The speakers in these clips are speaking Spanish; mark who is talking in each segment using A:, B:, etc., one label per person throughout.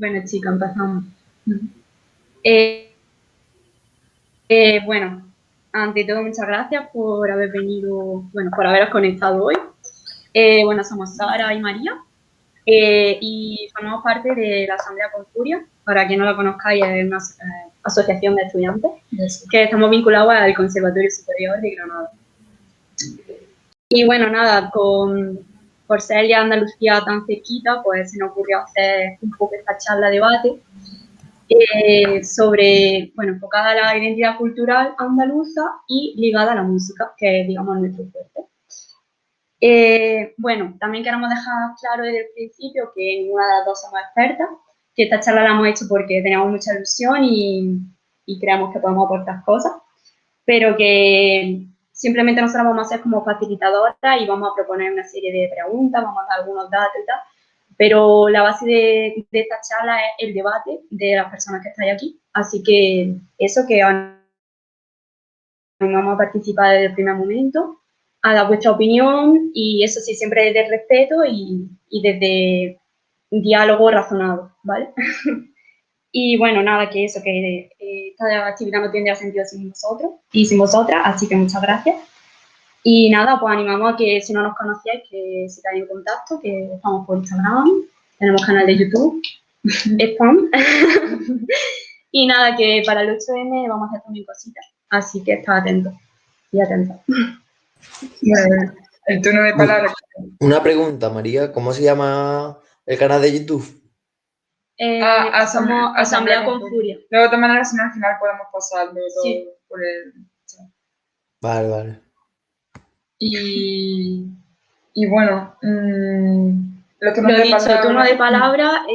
A: Bueno, chicos, empezamos. Bueno, ante todo, muchas gracias por haber venido, bueno, por haberos conectado hoy. Bueno, somos Sara y María y formamos parte de la Asamblea Confuria. Para quien no la conozcáis, es una asociación de estudiantes que estamos vinculados al Conservatorio Superior de Granada. Y bueno, nada, por ser ya Andalucía tan cerquita, pues se nos ocurrió hacer un poco esta charla-debate sobre, bueno, enfocada a la identidad cultural andaluza y ligada a la música, que es, digamos, nuestro fuerte. Bueno, también queremos dejar claro desde el principio que ninguna de las dos somos expertas, que esta charla la hemos hecho porque teníamos mucha ilusión y creemos que podemos aportar cosas, pero que simplemente nosotros vamos a ser como facilitadoras y vamos a proponer una serie de preguntas, vamos a dar algunos datos y tal, pero la base de esta charla es el debate de las personas que estáis aquí, así que eso, que vamos a participar desde el primer momento, a dar vuestra opinión y eso sí, siempre desde el respeto y desde diálogo razonado, ¿vale? Y bueno, nada, que eso, que esta actividad no tendría sentido sin vosotros y sin vosotras, así que muchas gracias. Y nada, pues animamos a que si no nos conocíais, que sigáis en contacto, que estamos por Instagram, tenemos canal de YouTube, spam. Y nada, que para el 8M vamos a hacer también cositas, así que estad atentos y atentos.
B: Bueno, el turno de palabra.
C: Una pregunta, María, ¿cómo se llama el canal de YouTube?
A: Somos Asamblea Confuria.
B: Luego, de todas maneras, si no, al final podemos pasarlo todo
A: Sí.
B: por el chat.
C: Vale.
B: Y bueno,
A: lo dicho, turno de palabra,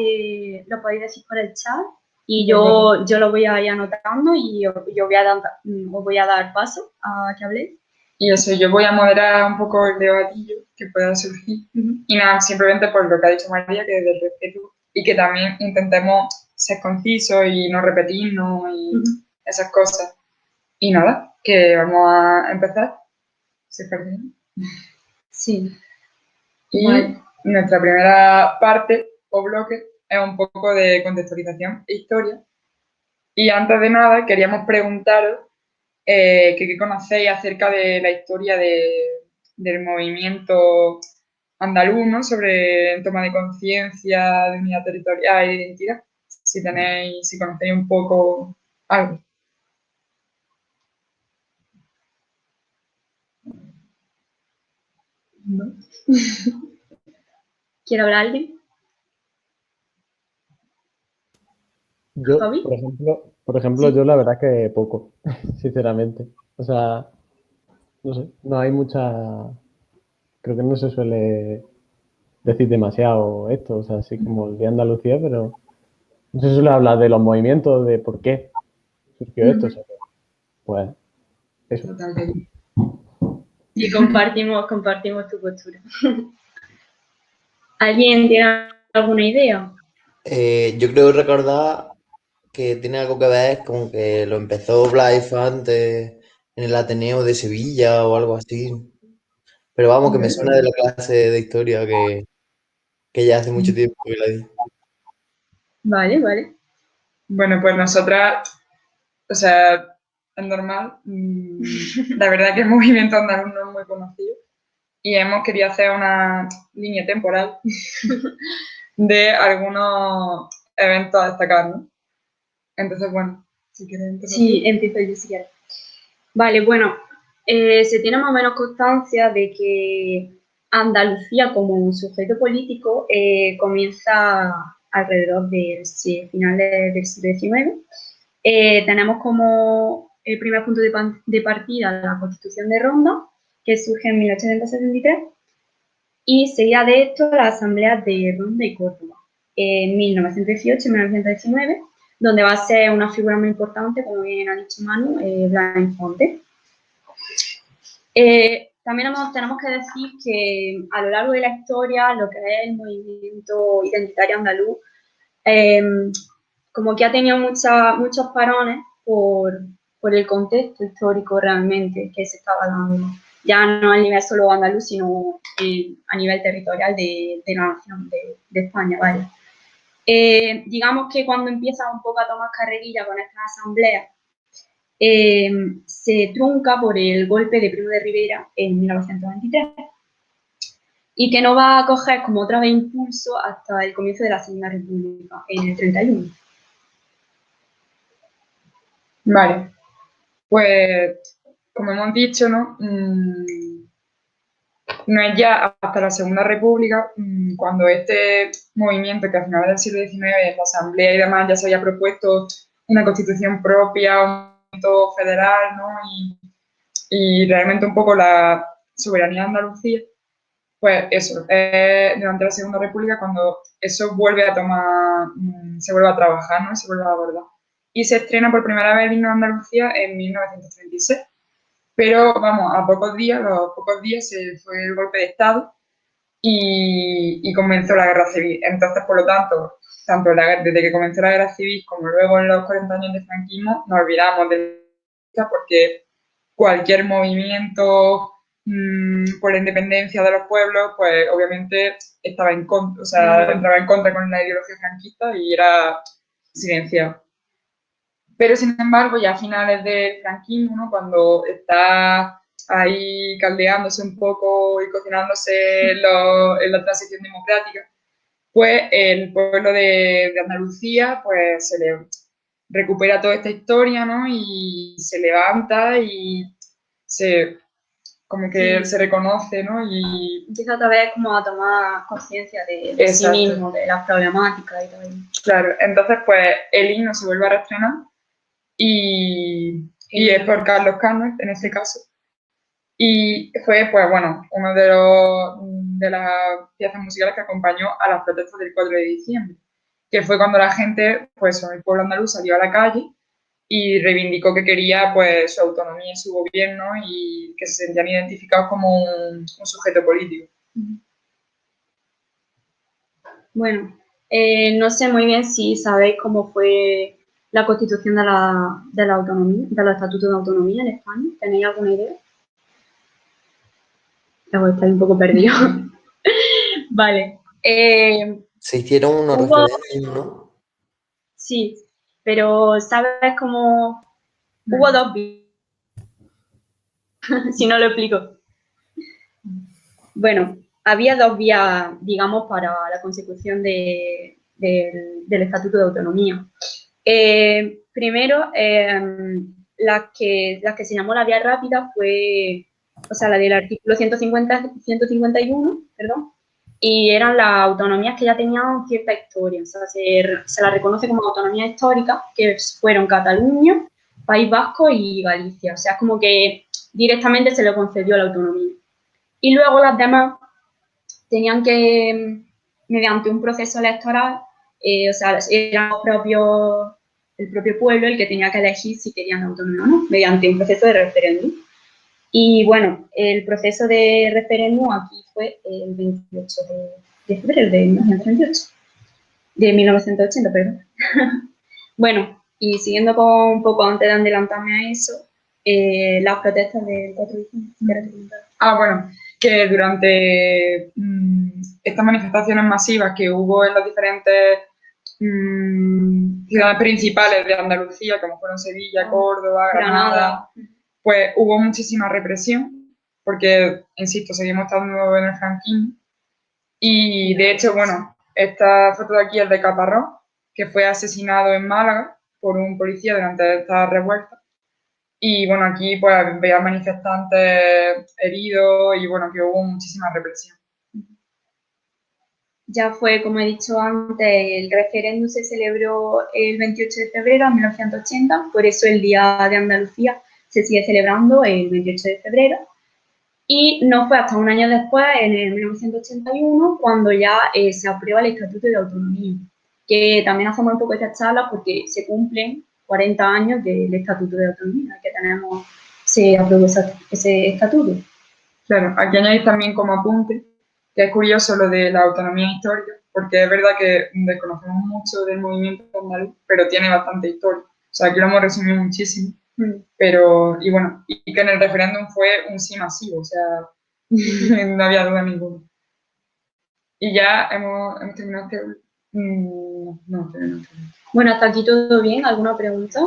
A: lo podéis decir por el chat y yo lo voy a ir anotando y os voy a dar paso a que habléis.
B: Y eso, yo voy a moderar un poco el debatillo que pueda surgir. Y nada, simplemente por lo que ha dicho María, que desde el respeto y que también intentemos ser concisos y no repetirnos y esas cosas. Y nada, que vamos a empezar. ¿Se parece?
A: Sí.
B: Y
A: vale.
B: Nuestra primera parte o bloque es un poco de contextualización e historia. Y antes de nada, queríamos preguntaros qué conocéis acerca de la historia del movimiento andaluz, ¿no? Sobre el toma de conciencia, de unidad territorial y de identidad. Si conocéis un poco algo.
A: ¿No? ¿Quiere hablar alguien?
D: Yo,
A: ¿Javi?
D: por ejemplo,
A: Sí.
D: yo la verdad que poco, sinceramente. O sea, no sé, no hay mucha... Creo que no se suele decir demasiado esto, o sea, así como el de Andalucía, pero no se suele hablar de los movimientos, de por qué surgió esto, o sea, pues eso.
B: Totalmente.
A: Y compartimos tu postura. ¿Alguien tiene alguna idea?
C: Yo creo recordar que tiene algo que ver con que lo empezó Blas antes en el Ateneo de Sevilla o algo así. Pero vamos, que me suena de la clase de historia que ya hace mucho tiempo que la di.
A: Vale.
B: Bueno, pues nosotras, o sea, es normal. La verdad que el movimiento andaluz no es muy conocido y hemos querido hacer una línea temporal de algunos eventos a destacar, ¿no? Entonces, bueno, si quieres empezar.
A: Sí, empiezo yo si quieres. Vale, bueno, se tiene más o menos constancia de que Andalucía como un sujeto político comienza alrededor del final del siglo XIX. Tenemos como el primer punto de partida la Constitución de Ronda, que surge en 1873, y seguida de esto la Asamblea de Ronda y Córdoba, en 1918 y 1919, donde va a ser una figura muy importante, como bien ha dicho Manu, Blas Infante. También tenemos que decir que a lo largo de la historia, lo que es el movimiento identitario andaluz, como que ha tenido muchos parones por el contexto histórico realmente que se estaba dando, ya no a nivel solo andaluz, sino a nivel territorial de la nación de España, vaya. Digamos que cuando empieza un poco a tomar carrerilla con estas asambleas, se trunca por el golpe de Primo de Rivera en 1923 y que no va a coger como otra vez impulso hasta el comienzo de la Segunda República, en el 31.
B: Vale, pues como hemos dicho, ¿no? No es ya hasta la Segunda República cuando este movimiento, que a finales del siglo XIX, en la Asamblea y demás, ya se había propuesto una constitución propia, un movimiento federal, ¿no? Y realmente un poco la soberanía de Andalucía, pues eso, durante la Segunda República cuando eso vuelve a tomar, se vuelve a trabajar, ¿no? Y se vuelve a abordar. Y se estrena por primera vez el himno de Andalucía en 1936. Pero vamos, a los pocos días se fue el golpe de Estado y comenzó la guerra civil. Entonces, por lo tanto, desde que comenzó la guerra civil como luego en los 40 años de franquismo, nos olvidamos de la porque cualquier movimiento por la independencia de los pueblos, pues obviamente estaba en contra, o sea, entraba en contra con la ideología franquista y era silenciado. Pero sin embargo, ya a finales del franquismo, ¿no? Cuando está ahí caldeándose un poco y cocinándose en la transición democrática, pues el pueblo de Andalucía pues se le recupera toda esta historia, ¿no? Y se levanta y se como que
A: Sí.
B: se reconoce, ¿no? Y
A: empieza otra vez como a tomar conciencia de sí
B: Exacto.
A: mismo, de las problemáticas y todo eso.
B: claro, entonces pues el himno se vuelve a reestrenar y es por Carlos Cano en este caso. Y fue, pues bueno, uno de las piezas musicales que acompañó a las protestas del 4 de diciembre, que fue cuando la gente, pues el pueblo andaluz salió a la calle y reivindicó que quería pues su autonomía y su gobierno y que se sentían identificados como un sujeto político.
A: Bueno, no sé muy bien si sabéis cómo fue la constitución de la autonomía, de los estatutos de autonomía en España. ¿Tenéis alguna idea? O estáis un poco perdidos. Vale.
C: Se hicieron unos
A: Hubo,
C: referéndums, ¿no?
A: sí, pero ¿sabes cómo? Hubo dos vías, si no lo explico. Bueno, había dos vías, digamos, para la consecución del Estatuto de Autonomía. Primero, la que se llamó la vía rápida fue, o sea, la del artículo 151, perdón, y eran las autonomías que ya tenían cierta historia, o sea, se la reconoce como autonomía histórica, que fueron Cataluña, País Vasco y Galicia, o sea, es como que directamente se le concedió la autonomía. Y luego las demás tenían que, mediante un proceso electoral, o sea, era el propio pueblo el que tenía que elegir si querían autonomía o no, mediante un proceso de referéndum. Y bueno, el proceso de referéndum aquí fue el 28 de febrero de 1938, de 1980, perdón. Bueno, y siguiendo con un poco antes de adelantarme a eso, las protestas del 4 de diciembre.
B: Bueno, que durante estas manifestaciones masivas que hubo en las diferentes ciudades principales de Andalucía, como fueron Sevilla, Córdoba, Granada, pues hubo muchísima represión, porque, insisto, seguimos estando en el franquismo. Y de hecho, bueno, esta foto de aquí es de Caparrós, que fue asesinado en Málaga por un policía durante esta revuelta. Y bueno, aquí pues veía manifestantes heridos y bueno, que hubo muchísima represión.
A: Ya fue, como he dicho antes, el referéndum se celebró el 28 de febrero de 1980, por eso el Día de Andalucía se sigue celebrando el 28 de febrero. Y no fue hasta un año después, en el 1981, cuando ya se aprueba el Estatuto de Autonomía, que también hacemos un poco esta charla porque se cumplen 40 años del Estatuto de Autonomía que tenemos, se aprobó ese estatuto.
B: Claro, aquí añadir también como apunte que es curioso lo de la autonomía histórica, porque es verdad que desconocemos mucho del movimiento andaluz, pero tiene bastante historia. O sea, aquí lo hemos resumido muchísimo. Pero, y bueno, y que en el referéndum fue un sí masivo, o sea, no había duda ninguna. Y ya hemos terminado No.
A: Bueno, hasta aquí todo bien. ¿Alguna pregunta?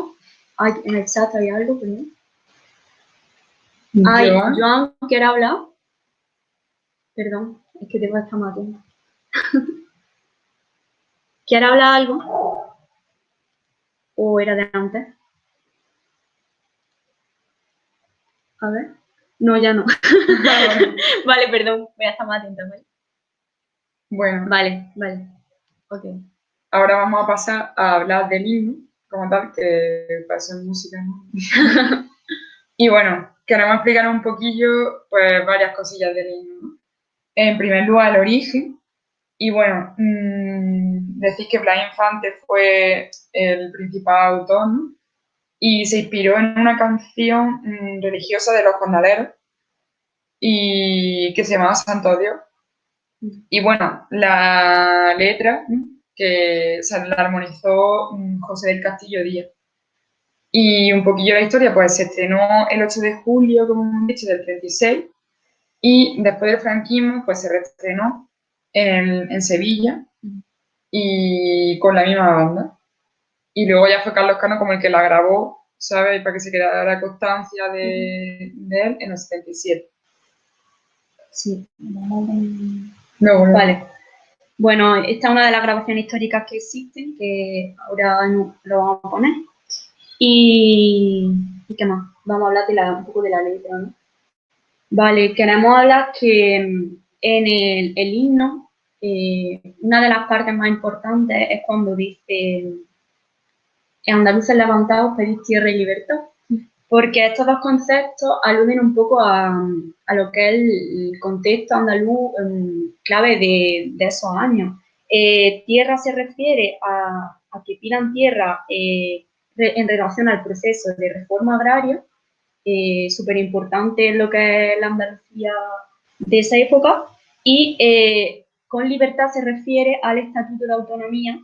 A: Ay, en el chat hay algo, perdón. Ay, Joan, ¿quiere hablar? Perdón, es que tengo que estar más atenta. ¿Quiere hablar algo? ¿O era de antes? A ver. No, ya no. Vale, perdón, voy a estar más atenta, ¿vale?
B: Bueno.
A: Vale. Ok.
B: Ahora vamos a pasar a hablar del himno, como tal, que para ser música, ¿no? Y bueno, queremos explicar un poquillo, pues, varias cosillas del himno, ¿no? En primer lugar, el origen. Y bueno, decir que Blas Infante fue el principal autor, ¿no? Y se inspiró en una canción religiosa de los jornaleros y que se llamaba Santo Dios. Y bueno, la letra, ¿no? Que la armonizó José del Castillo Díaz. Y un poquillo la historia, pues se estrenó el 8 de julio, como hemos dicho, del 36, y después del franquismo, pues se reestrenó en Sevilla y con la misma banda. Y luego ya fue Carlos Cano como el que la grabó, ¿sabes? Para que se quedara constancia de él en el 77.
A: Sí.
B: No.
A: Vale. Bueno, esta es una de las grabaciones históricas que existen, que ahora no, lo vamos a poner. ¿Y qué más? Vamos a hablar un poco de la letra, ¿no? Vale, queremos hablar que en el himno, una de las partes más importantes es cuando dice andaluces levantados, pedís tierra y libertad. Porque estos dos conceptos aluden un poco a lo que es el contexto andaluz clave de esos años. Tierra se refiere a que pidan tierra en relación al proceso de reforma agraria, súper importante en lo que es la Andalucía de esa época, y con libertad se refiere al Estatuto de Autonomía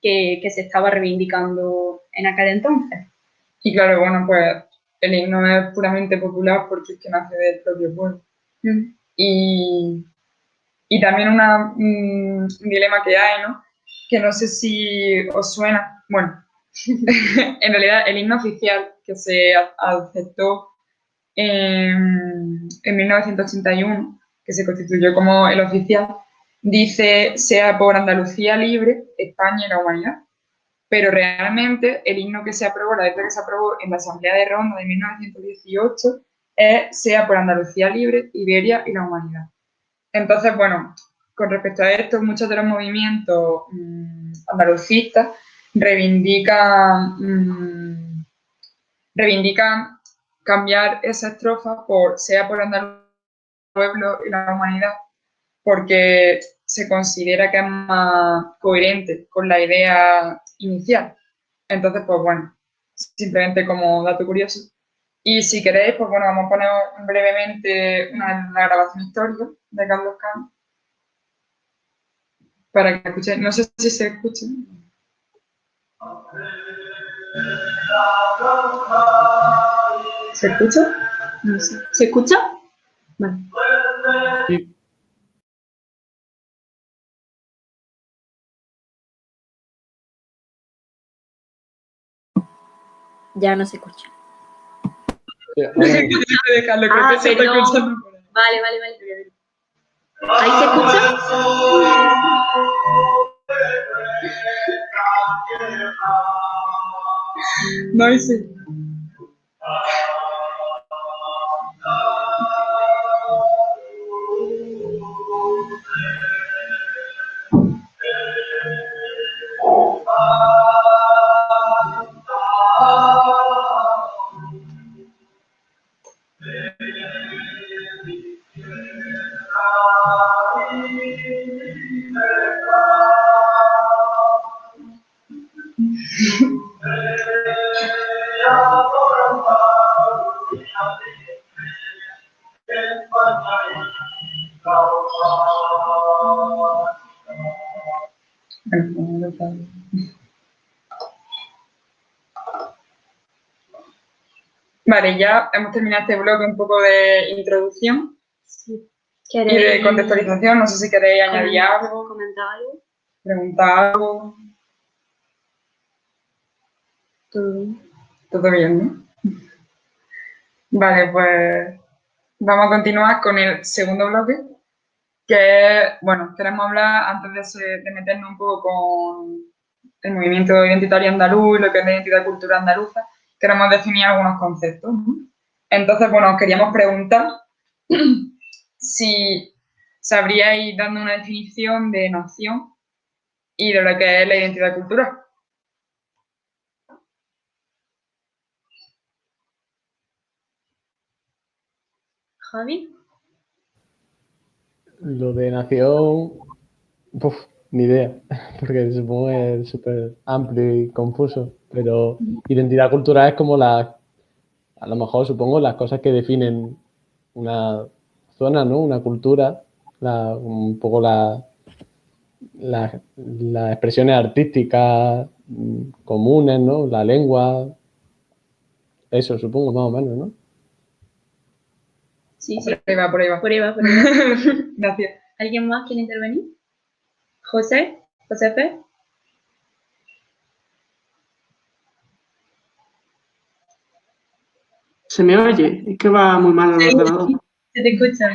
A: que se estaba reivindicando en aquel entonces.
B: Y claro, bueno, pues el himno es puramente popular porque es que nace del propio pueblo. Y también un dilema que hay, ¿no? Que no sé si os suena. Bueno, en realidad el himno oficial que se aceptó en 1981, que se constituyó como el oficial, dice: sea por Andalucía libre, España y la humanidad. Pero realmente el himno que se aprobó, la letra que se aprobó en la Asamblea de Ronda de 1918, es sea por Andalucía libre, Iberia y la humanidad. Entonces, bueno, con respecto a esto, muchos de los movimientos andalucistas reivindican cambiar esa estrofa por sea por Andalucía, el pueblo y la humanidad, porque se considera que es más coherente con la idea inicial. Entonces, pues bueno, simplemente como dato curioso. Y si queréis, pues bueno, vamos a poner brevemente una grabación histórica de Carlos Cano para que escuchéis. No sé si se escucha. ¿Se escucha? No sé.
A: ¿Se escucha? Vale.
D: Sí.
A: Ya no se escucha.
D: Sí, ahora sí.
A: Perdón. Vale. ¿Ahí se escucha?
B: No, ahí sí. Vale, ya hemos terminado este bloque un poco de introducción
A: Sí.
B: y de contextualización. No sé si queréis añadir algo.
A: ¿Comentar algo?
B: preguntar algo.
A: Todo bien.
B: Todo bien, ¿no? Vale, pues vamos a continuar con el segundo bloque, que bueno, queremos hablar, antes de meternos un poco con el movimiento identitario andaluz, lo que es la identidad cultural andaluza, queremos definir algunos conceptos, ¿no? Entonces, bueno, os queríamos preguntar si sabríais dando una definición de nación y de lo que es la identidad cultural.
A: Javi.
D: Lo de nación, uf, ni idea, porque supongo que es súper amplio y confuso, pero identidad cultural es como a lo mejor supongo las cosas que definen una zona, ¿no? Una cultura, un poco las expresiones artísticas comunes, ¿no? La lengua, eso supongo más o menos, ¿no?
A: Sí, sí.
B: Por ahí va, por ahí va.
A: Por ahí va, por ahí va.
B: Gracias.
A: ¿Alguien más quiere intervenir? José, Josefe.
E: ¿Se me oye? Es que va muy mal el ordenador.
A: Se te escucha.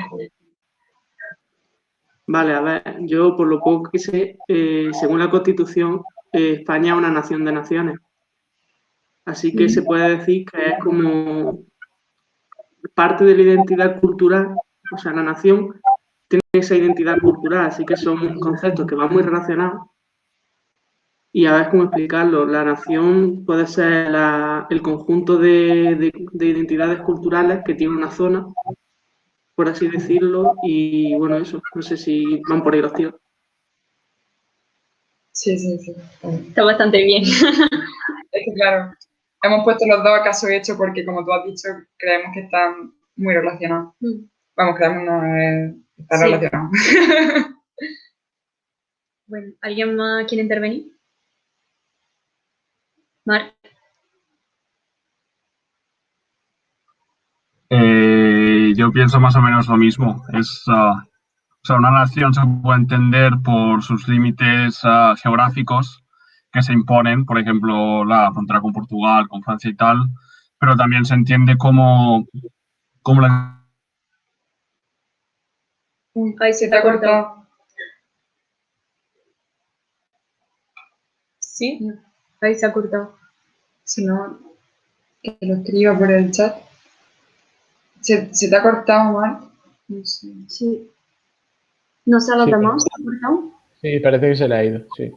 E: Vale, a ver, yo por lo poco que sé, según la Constitución, España es una nación de naciones. Así que se puede decir que es como parte de la identidad cultural, o sea, la nación tiene esa identidad cultural, así que son conceptos que van muy relacionados. Y a ver cómo explicarlo. La nación puede ser el conjunto de identidades culturales que tiene una zona, por así decirlo, y bueno, eso, no sé si van por ahí los tiros.
B: Sí, sí, sí.
A: Está bastante bien.
B: Es que claro, hemos puesto los dos a caso hecho porque, como tú has dicho, creemos que están muy relacionados. Vamos, creemos no está
A: Sí.
B: relacionado.
A: Bueno, ¿alguien más quiere intervenir? Marc.
F: Yo pienso más o menos lo mismo. O sea, una nación se puede entender por sus límites geográficos que se imponen, por ejemplo, la frontera con Portugal, con Francia y tal, pero también se entiende como la...
B: Ay, se te ha cortado.
A: ¿Sí? Ahí se ha cortado.
B: Si no, que lo escriba por el chat. ¿Se te ha cortado, Marc? No sé.
A: Sí. ¿No sé a los
D: Sí,
A: demás? ¿Se ha cortado?
D: Sí, parece que se le ha ido, sí.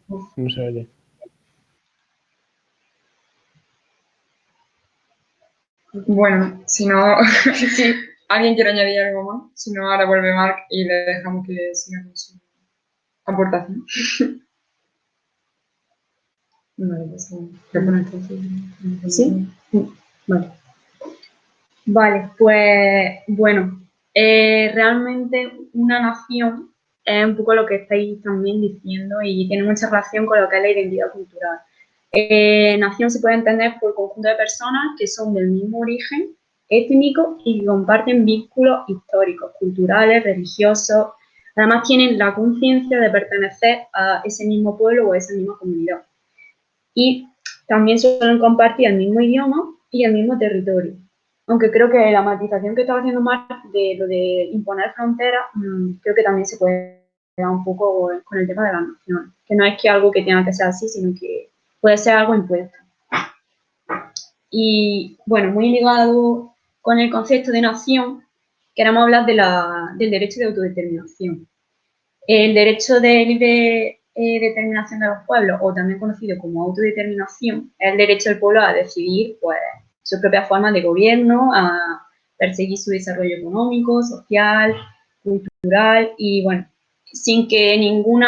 D: No se oye.
B: Bueno, si no, si alguien quiere añadir algo más, si no, ahora vuelve Marc y le dejamos que siga con su aportación. Vale, pues
A: ¿Sí? Vale. Vale, pues bueno, realmente una nación es un poco lo que estáis también diciendo y tiene mucha relación con lo que es la identidad cultural. Nación se puede entender por conjunto de personas que son del mismo origen étnico y que comparten vínculos históricos, culturales, religiosos. Además tienen la conciencia de pertenecer a ese mismo pueblo o a esa misma comunidad. Y también suelen compartir el mismo idioma y el mismo territorio. Aunque creo que la matización que estaba haciendo Marc de lo de imponer fronteras, creo que también se puede dar un poco con el tema de la nación. Que no es que algo que tenga que ser así, sino que puede ser algo impuesto. Y bueno, muy ligado con el concepto de nación, queremos hablar del derecho de autodeterminación. El derecho de libre determinación de los pueblos, o también conocido como autodeterminación, es el derecho del pueblo a decidir pues, su propia forma de gobierno, a perseguir su desarrollo económico, social, cultural y bueno, sin que ningún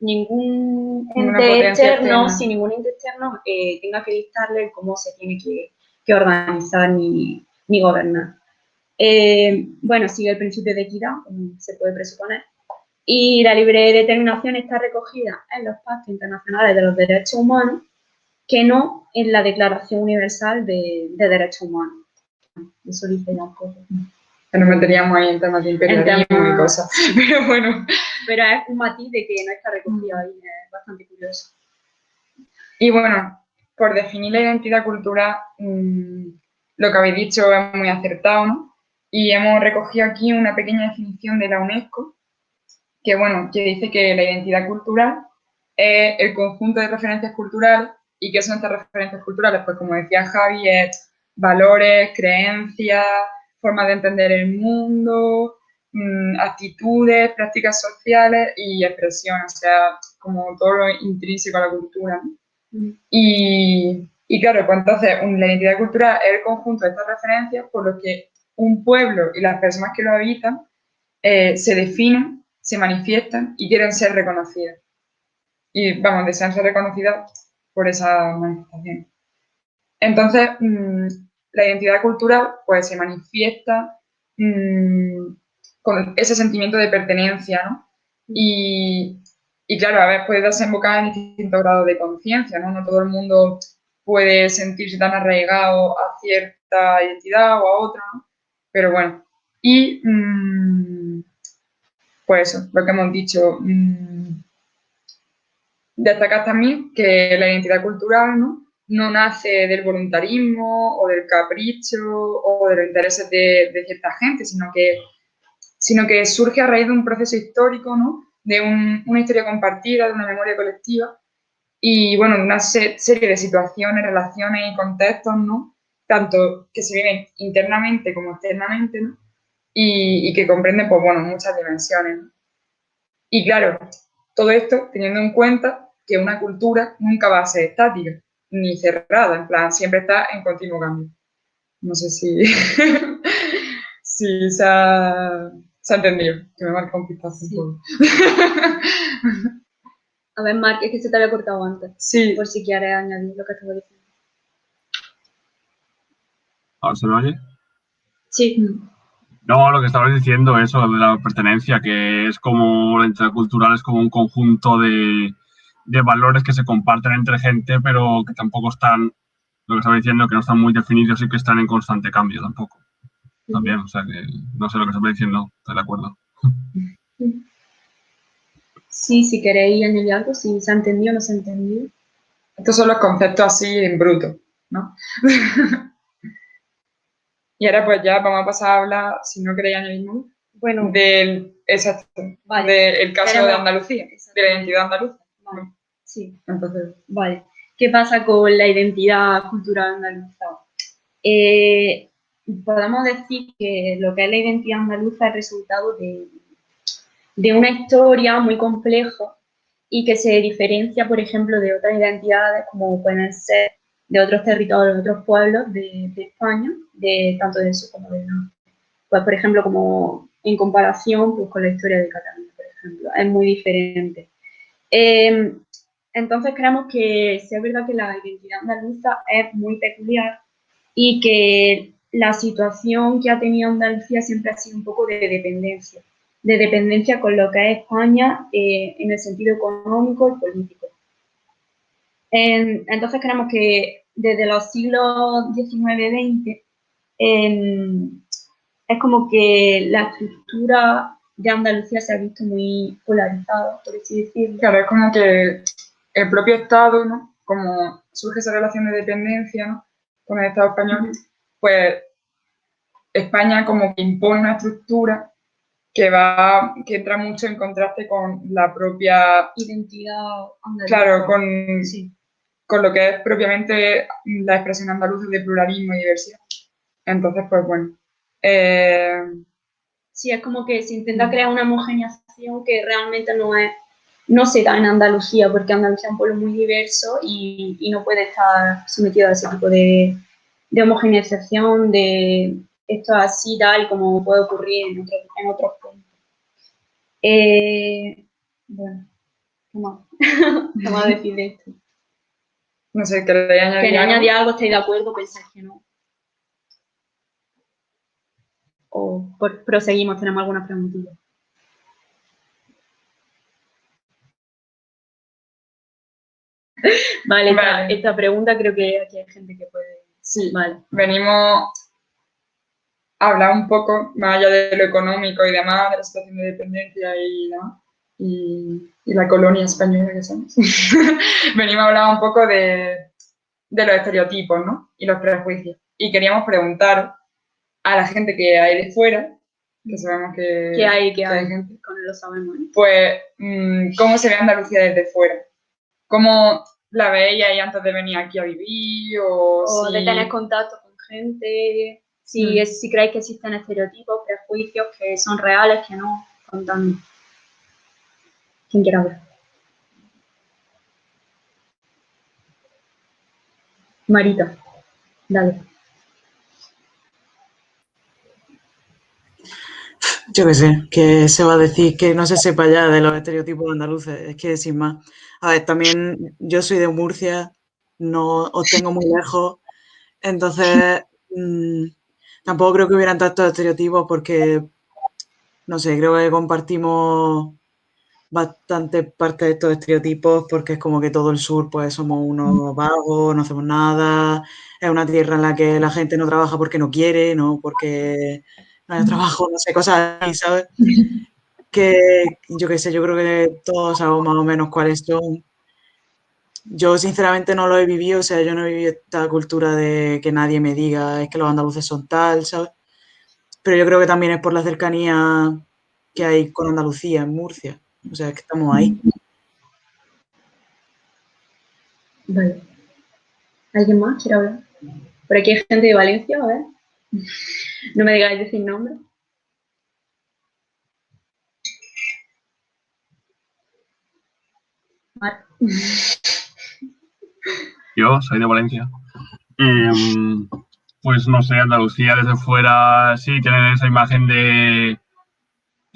A: ente externo, sin ningún ente externo tenga que dictarle cómo se tiene que organizar ni gobernar. Bueno, sigue el principio de equidad, como se puede presuponer, y la libre determinación está recogida en los pactos internacionales de los derechos humanos, que no en la Declaración Universal de Derechos Humanos. Eso dice ya un poco.
B: Que nos meteríamos ahí en temas de imperialismo y cosas. Pero bueno.
A: Pero es un matiz de que no está recogido ahí, es bastante curioso.
B: Y bueno, por definir la identidad cultural, lo que habéis dicho es muy acertado, ¿no? Y hemos recogido aquí una pequeña definición de la UNESCO, que bueno, que dice que la identidad cultural es el conjunto de referencias culturales. ¿Y qué son estas referencias culturales? Pues como decía Javi, es valores, creencias, formas de entender el mundo, actitudes, prácticas sociales y expresiones, o sea, como todo lo intrínseco a la cultura, ¿no? Y claro, pues entonces la identidad cultural es el conjunto de estas referencias por lo que un pueblo y las personas que lo habitan se definen, se manifiestan y quieren ser reconocidas. Y vamos, desean ser reconocidas por esa manifestación. Entonces, la identidad cultural pues se manifiesta con ese sentimiento de pertenencia, ¿no? Y claro, a veces puede desembocar en distintos grados de conciencia, ¿no? No todo el mundo puede sentirse tan arraigado a cierta identidad o a otra, ¿no? Pero bueno, y pues eso, lo que hemos dicho. Destacar también que la identidad cultural, ¿no? No nace del voluntarismo o del capricho o de los intereses de cierta gente, sino que surge a raíz de un proceso histórico, ¿no? De una historia compartida, de una memoria colectiva y, bueno, una serie de situaciones, relaciones y contextos, ¿no? Tanto que se viven internamente como externamente, ¿no? Y que comprenden, pues, bueno, muchas dimensiones, ¿no? Y claro, todo esto teniendo en cuenta que una cultura nunca va a ser estática ni cerrada, en plan, siempre está en continuo cambio. No sé si, si se ha entendido, que me marca un pistazo un poco.
A: A ver, Marc, es que se te había cortado antes.
B: Sí.
A: Por si quieres añadir lo que estaba diciendo.
F: ¿Ahora se me oye?
A: Sí.
F: No, lo que estabas diciendo, eso de la pertenencia, que es como la identidad cultural, es como un conjunto de valores que se comparten entre gente, pero que tampoco están, lo que estaba diciendo, que no están muy definidos y que están en constante cambio tampoco. También, o sea que no sé lo que estaba diciendo, estoy de acuerdo.
A: Sí, si queréis añadir algo, si se ha entendido o no se ha entendido.
B: Estos son los conceptos así en bruto, ¿no? Y ahora pues ya vamos a pasar a hablar, si no queréis añadir nada,
A: bueno,
B: del caso de Andalucía, de la identidad andaluza.
A: Vale. Sí.
B: Entonces,
A: vale. ¿Qué pasa con la identidad cultural andaluza? Podemos decir que lo que es la identidad andaluza es resultado de una historia muy compleja y que se diferencia, por ejemplo, de otras identidades como pueden ser de otros territorios, de otros pueblos de España, tanto del sur como del norte. Pues, por ejemplo, como en comparación pues, con la historia de Cataluña, por ejemplo, es muy diferente. Entonces creemos que sí es verdad que la identidad andaluza es muy peculiar y que la situación que ha tenido Andalucía siempre ha sido un poco de dependencia con lo que es España en el sentido económico y político. Entonces creemos que desde los siglos XIX-XX es como que la estructura de Andalucía se ha visto muy polarizada, por así decirlo.
B: Claro, es como que el propio Estado, ¿no? Como surge esa relación de dependencia, ¿no? Con el Estado español, pues España como que impone una estructura que entra mucho en contraste con la propia
A: identidad andaluza.
B: Claro, con lo que es propiamente la expresión andaluza de pluralismo y diversidad. Entonces, pues bueno.
A: Sí, es como que se intenta crear una homogeneización que realmente no se da en Andalucía, porque Andalucía es un pueblo muy diverso y no puede estar sometido a ese tipo de homogeneización, de esto así tal como puede ocurrir en otros puntos. Bueno, ¿qué más? ¿Qué más decir de esto?
B: No sé, ¿queréis añadir
A: algo? ¿Estáis de acuerdo? ¿Pensáis que no? ¿O proseguimos? ¿Tenemos alguna preguntilla? Vale. Esta pregunta creo que aquí hay gente que puede...
B: Sí,
A: vale.
B: Venimos hablar un poco, más allá de lo económico y demás, de la situación de dependencia y demás, y la colonia española que somos, venimos a hablar un poco de los estereotipos, ¿no? Y los prejuicios. Y queríamos preguntar a la gente que hay de fuera, que sabemos que
A: hay
B: gente,
A: lo sabemos, ¿eh?
B: pues, ¿cómo se ve Andalucía desde fuera? ¿Cómo la veíais antes de venir aquí a vivir?
A: O
B: Si...
A: de tener contacto con gente, si creéis que existen estereotipos, prejuicios que son reales, que no, contando. ¿Quién quiere hablar? Marita, dale.
G: Yo qué sé, que se va a decir que no se sepa ya de los estereotipos andaluces, es que sin más. A ver, también yo soy de Murcia, no os tengo muy lejos, entonces tampoco creo que hubieran tantos estereotipos porque, no sé, creo que compartimos bastante parte de estos estereotipos porque es como que todo el sur pues somos unos vagos, no hacemos nada, es una tierra en la que la gente no trabaja porque no quiere, no porque no hay trabajo, no sé, cosas así, ¿sabes? Que yo qué sé, yo creo que todos sabemos más o menos cuáles son. Yo sinceramente no lo he vivido, o sea, yo no he vivido esta cultura de que nadie me diga es que los andaluces son tal, ¿sabes? Pero yo creo que también es por la cercanía que hay con Andalucía en Murcia, o sea, es que estamos ahí.
A: Vale. ¿Alguien más quiere hablar? Por aquí hay gente de Valencia, a ver. No me digáis decir nombre. Mar.
F: Yo soy de Valencia. Pues no sé, Andalucía desde fuera sí tienen esa imagen de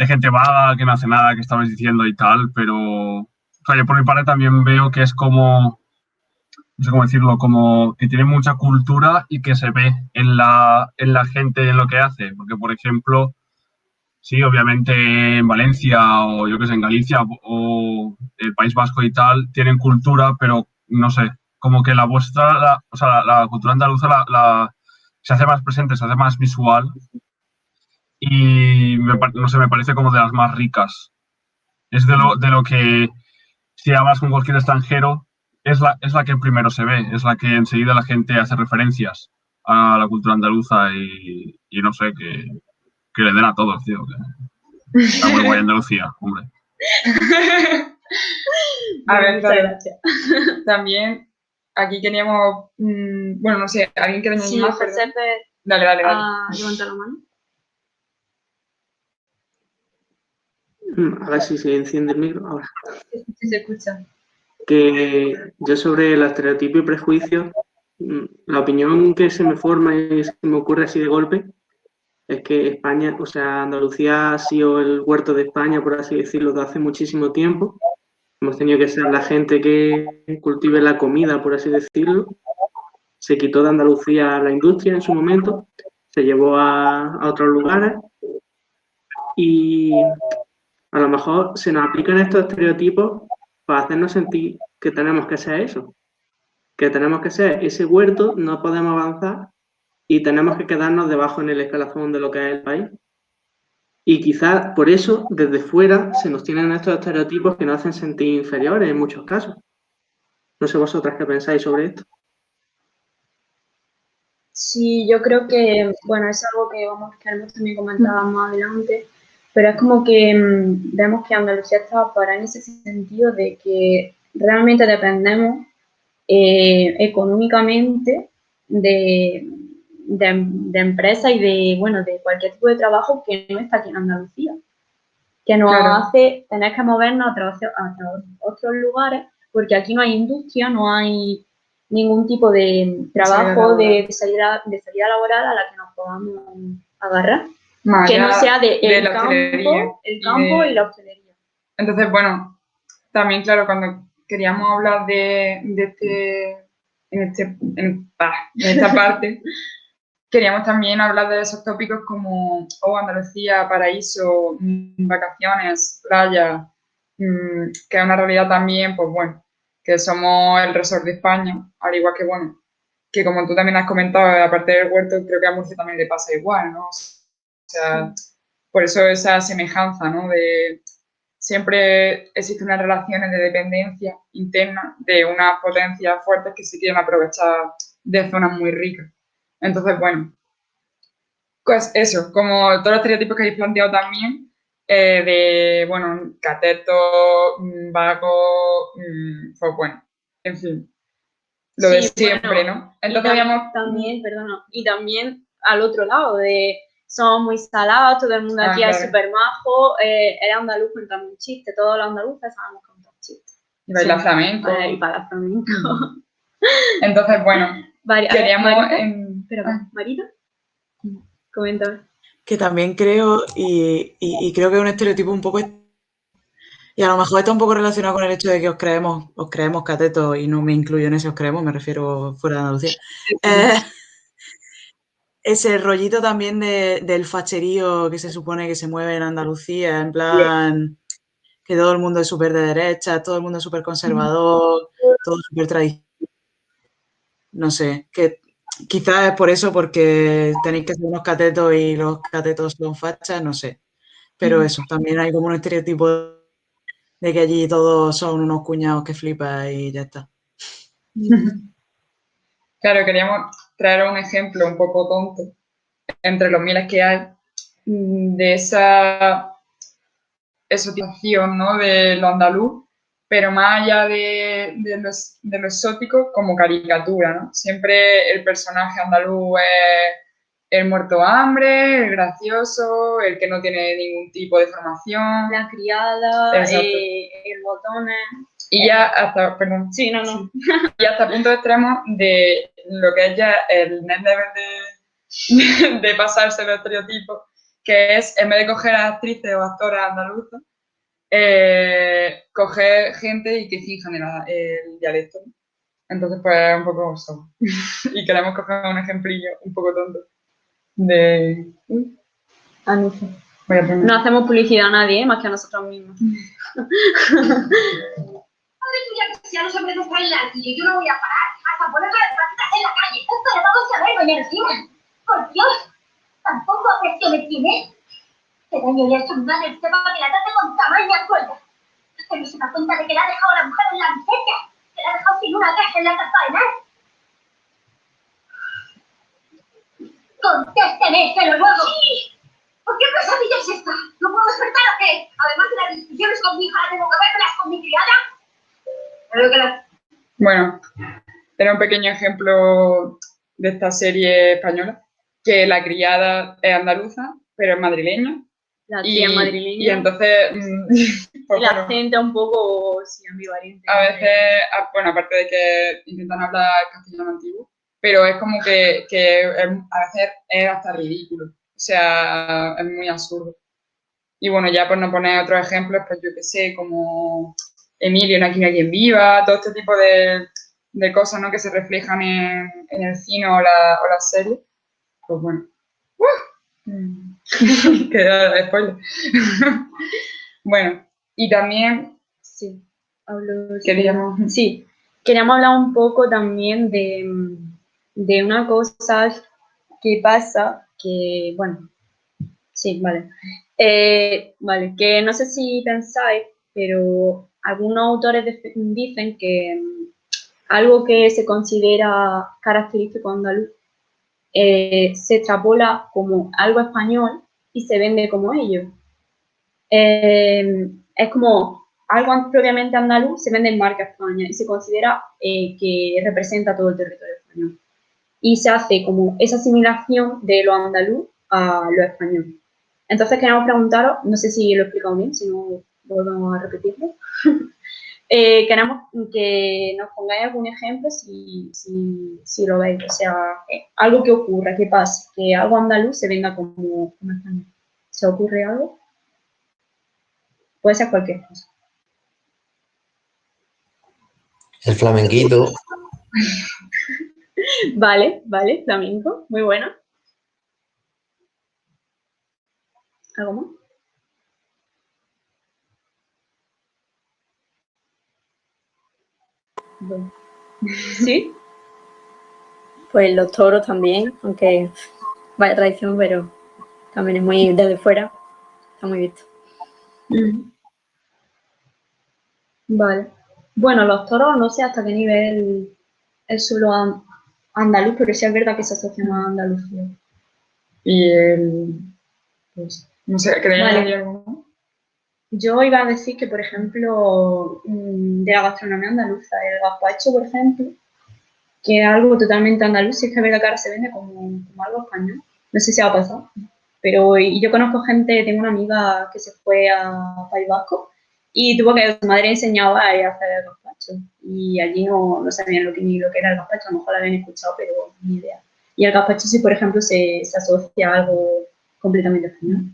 F: gente vaga, que no hace nada, que estabais diciendo y tal, pero o sea, yo por mi parte también veo que es como, no sé cómo decirlo, como que tiene mucha cultura y que se ve en la gente en lo que hace. Porque, por ejemplo, sí, obviamente en Valencia o yo que sé, en Galicia o el País Vasco y tal, tienen cultura, pero no sé, como que la vuestra, o sea, la cultura andaluza se hace más presente, se hace más visual y no sé, me parece como de las más ricas. Es de lo que si hablas con cualquier extranjero, es la que primero se ve, es la que enseguida la gente hace referencias a la cultura andaluza y no sé, que le den a todos, tío. Que está muy guay Andalucía, hombre.
B: A ver,
A: Muchas gracias.
B: También aquí queríamos, bueno, no sé, alguien que añadir más,
A: José,
B: dale.
A: levanta la mano.
E: A ver si se enciende el micro ahora.
A: Sí, se escucha.
E: Que yo sobre el estereotipo y prejuicio, la opinión que se me forma y se me ocurre así de golpe es que España, o sea, Andalucía ha sido el huerto de España, por así decirlo, de hace muchísimo tiempo. Hemos tenido que ser la gente que cultive la comida, por así decirlo. Se quitó de Andalucía la industria en su momento, se llevó a otros lugares y a lo mejor se nos aplican estos estereotipos para hacernos sentir que tenemos que ser eso, que tenemos que ser ese huerto, no podemos avanzar y tenemos que quedarnos debajo en el escalafón de lo que es el país. Y quizás por eso, desde fuera, se nos tienen estos estereotipos que nos hacen sentir inferiores en muchos casos. No sé vosotras qué pensáis sobre esto.
A: Sí, yo creo que, bueno, es algo que queremos también comentar más adelante, pero es como que vemos que Andalucía está para en ese sentido de que realmente dependemos económicamente de empresas y de cualquier tipo de trabajo que no está aquí en Andalucía, que nos hace tener que movernos a otros lugares, porque aquí no hay industria, no hay ningún tipo de trabajo, de salida laboral a la que nos podamos agarrar, que no sea el campo y la hostelería.
B: Entonces, bueno, también, claro, cuando queríamos hablar de esta parte, queríamos también hablar de esos tópicos como Andalucía, paraíso, vacaciones, playa, que es una realidad también, pues bueno, que somos el resort de España, al igual que, bueno, que como tú también has comentado, aparte del huerto, creo que a Murcia también le pasa igual, ¿no? O sea, por eso esa semejanza, ¿no? De siempre existen unas relaciones de dependencia interna de unas potencias fuertes que se quieren aprovechar de zonas muy ricas. Entonces, bueno, pues eso, como todos los estereotipos que habéis planteado también, de, bueno, cateto, vago, pues bueno, en fin, lo de
A: Sí,
B: siempre,
A: bueno,
B: ¿no? Entonces, digamos,
A: también, perdona, y también al otro lado, de somos muy salados, todo el mundo aquí es
B: claro.
A: súper majo, eres andaluz, cuéntame un chiste, todos los andaluces sabemos contar chistes.
B: Y bailar flamenco.
A: Y bailar flamenco.
B: Entonces, bueno,
A: Vale,
B: queríamos...
A: Marita, coméntame.
G: Que también creo, y creo que es un estereotipo un poco, y a lo mejor está un poco relacionado con el hecho de que os creemos catetos, y no me incluyo en ese os creemos, me refiero fuera de Andalucía. Ese rollito también del facherío que se supone que se mueve en Andalucía, en plan que todo el mundo es súper de derecha, todo el mundo es súper conservador, todo súper tradicional. No sé, que quizás es por eso, porque tenéis que ser unos catetos y los catetos son fachas, no sé. Pero eso, también hay como un estereotipo de que allí todos son unos cuñados que flipas y ya está.
B: Claro, queríamos traer un ejemplo un poco tonto entre los miles que hay de esa exotización, ¿no? De lo andaluz, pero más allá de lo exótico, como caricatura, ¿no? Siempre el personaje andaluz es el muerto hambre, el gracioso, el que no tiene ningún tipo de formación.
A: La criada, el botones.
B: Y ya hasta, perdón.
A: Sí, no.
B: Y hasta punto extremo de lo que es ya el next level de pasarse los estereotipos, que es, en vez de coger a actrices o actores andaluzas, coger gente y que finjan el dialecto. Entonces, pues, es un poco eso. Y queremos coger un ejemplillo un poco tonto de...
A: Anuncio. No hacemos publicidad a nadie, más que a nosotros mismos.
H: Ya los hombres no están en la y yo no voy a parar hasta ponerla de patitas en la calle. Pero vamos a ver, doña Lucía. Por Dios, tampoco aprecio me tiene. ¿Qué daño le ha hecho mi madre el tema que la trate con tamaña cuerda? Pero se da cuenta de que le ha dejado a la mujer en la miseria, que la ha dejado sin una casa en la campaña. Contésteme, luego. Sí. ¿Por qué pesadilla es esta? ¿No puedo despertar o qué? Además de las discusiones con mi hija, tengo que verlas con mi criada.
B: Bueno, era un pequeño ejemplo de esta serie española, que la criada es andaluza, pero es madrileña.
A: La tía madrileña.
B: Y entonces...
A: pues, el acento un poco ambivalente.
B: A veces, bueno, aparte de que intentan hablar castellano antiguo, pero es como que a veces es hasta ridículo. O sea, es muy absurdo. Y bueno, ya por no poner otros ejemplos, pues yo qué sé, como Emilio, no aquí ni quien viva, todo este tipo de cosas, ¿no? Que se reflejan en el cine o la serie. Pues bueno. Que da spoiler. Bueno, y también...
A: Sí,
B: queríamos
A: hablar un poco también de una cosa que pasa, que, bueno, sí, vale. Vale, que no sé si pensáis, pero algunos autores dicen que algo que se considera característico andaluz se extrapola como algo español y se vende como ello. Es como algo propiamente andaluz se vende en marca España y se considera que representa todo el territorio español. Y se hace como esa asimilación de lo andaluz a lo español. Entonces queremos preguntaros, no sé si lo he explicado bien, si no volvemos a repetirlo. Queremos que nos pongáis algún ejemplo si lo veis, o sea, algo que ocurra, que pase, que algo andaluz se venga como español. ¿Se ocurre algo? Puede ser cualquier cosa.
C: El flamenquito.
A: Vale, flamenco, muy bueno. ¿Algo más? Bueno. ¿Sí?
I: Pues los toros también, aunque vaya tradición, pero
A: También es muy desde fuera, está muy visto. Vale. Bueno, los toros no sé hasta qué nivel es solo andaluz, pero sí es verdad que se asocia más a Andalucía.
B: Y pues, no sé, ¿creéis
A: Vale.
B: que hay algo más?
A: Yo iba a decir que, por ejemplo, de la gastronomía andaluza, el gazpacho, por ejemplo, que es algo totalmente andaluz, y es que es verdad que ahora se vende como algo español. No sé si ha pasado, pero y yo conozco gente, tengo una amiga que se fue a País Vasco y tuvo que su madre enseñaba a ella a hacer el gazpacho. Y allí no sabían ni lo que era el gazpacho, a lo mejor lo habían escuchado, pero ni idea. Y el gazpacho sí, por ejemplo, se asocia a algo completamente español.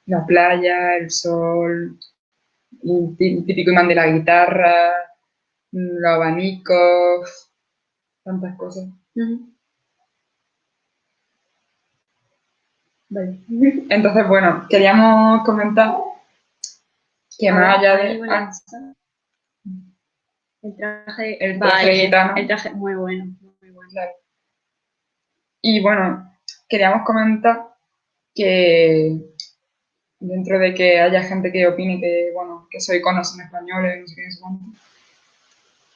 B: La playa, el sol, el típico imán de la guitarra, los abanicos, tantas cosas.
A: Vale.
B: Entonces, bueno, queríamos comentar que más allá de...
A: El traje,
B: el traje gitano.
A: El traje, muy bueno, muy bueno.
B: Claro. Y bueno, queríamos comentar que dentro de que haya gente que opine que, bueno, que soy iconos son españoles, no sé qué, no sé cuánto,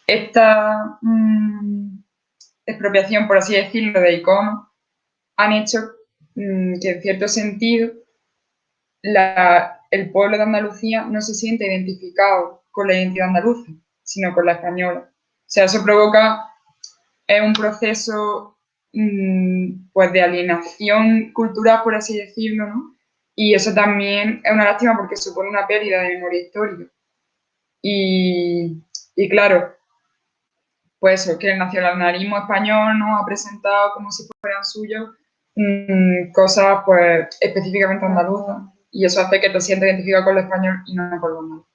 B: esta expropiación, por así decirlo, de iconos han hecho que en cierto sentido el pueblo de Andalucía no se siente identificado con la identidad andaluza, sino con la española. O sea, eso provoca un proceso pues de alienación cultural, por así decirlo, ¿no? Y eso también es una lástima porque supone una pérdida de memoria histórica. Y claro, pues eso, que el nacionalismo español nos ha presentado como si fueran suyos cosas pues específicamente andaluzas. Y eso hace que te sientas identificado con lo español y no con lo andaluz.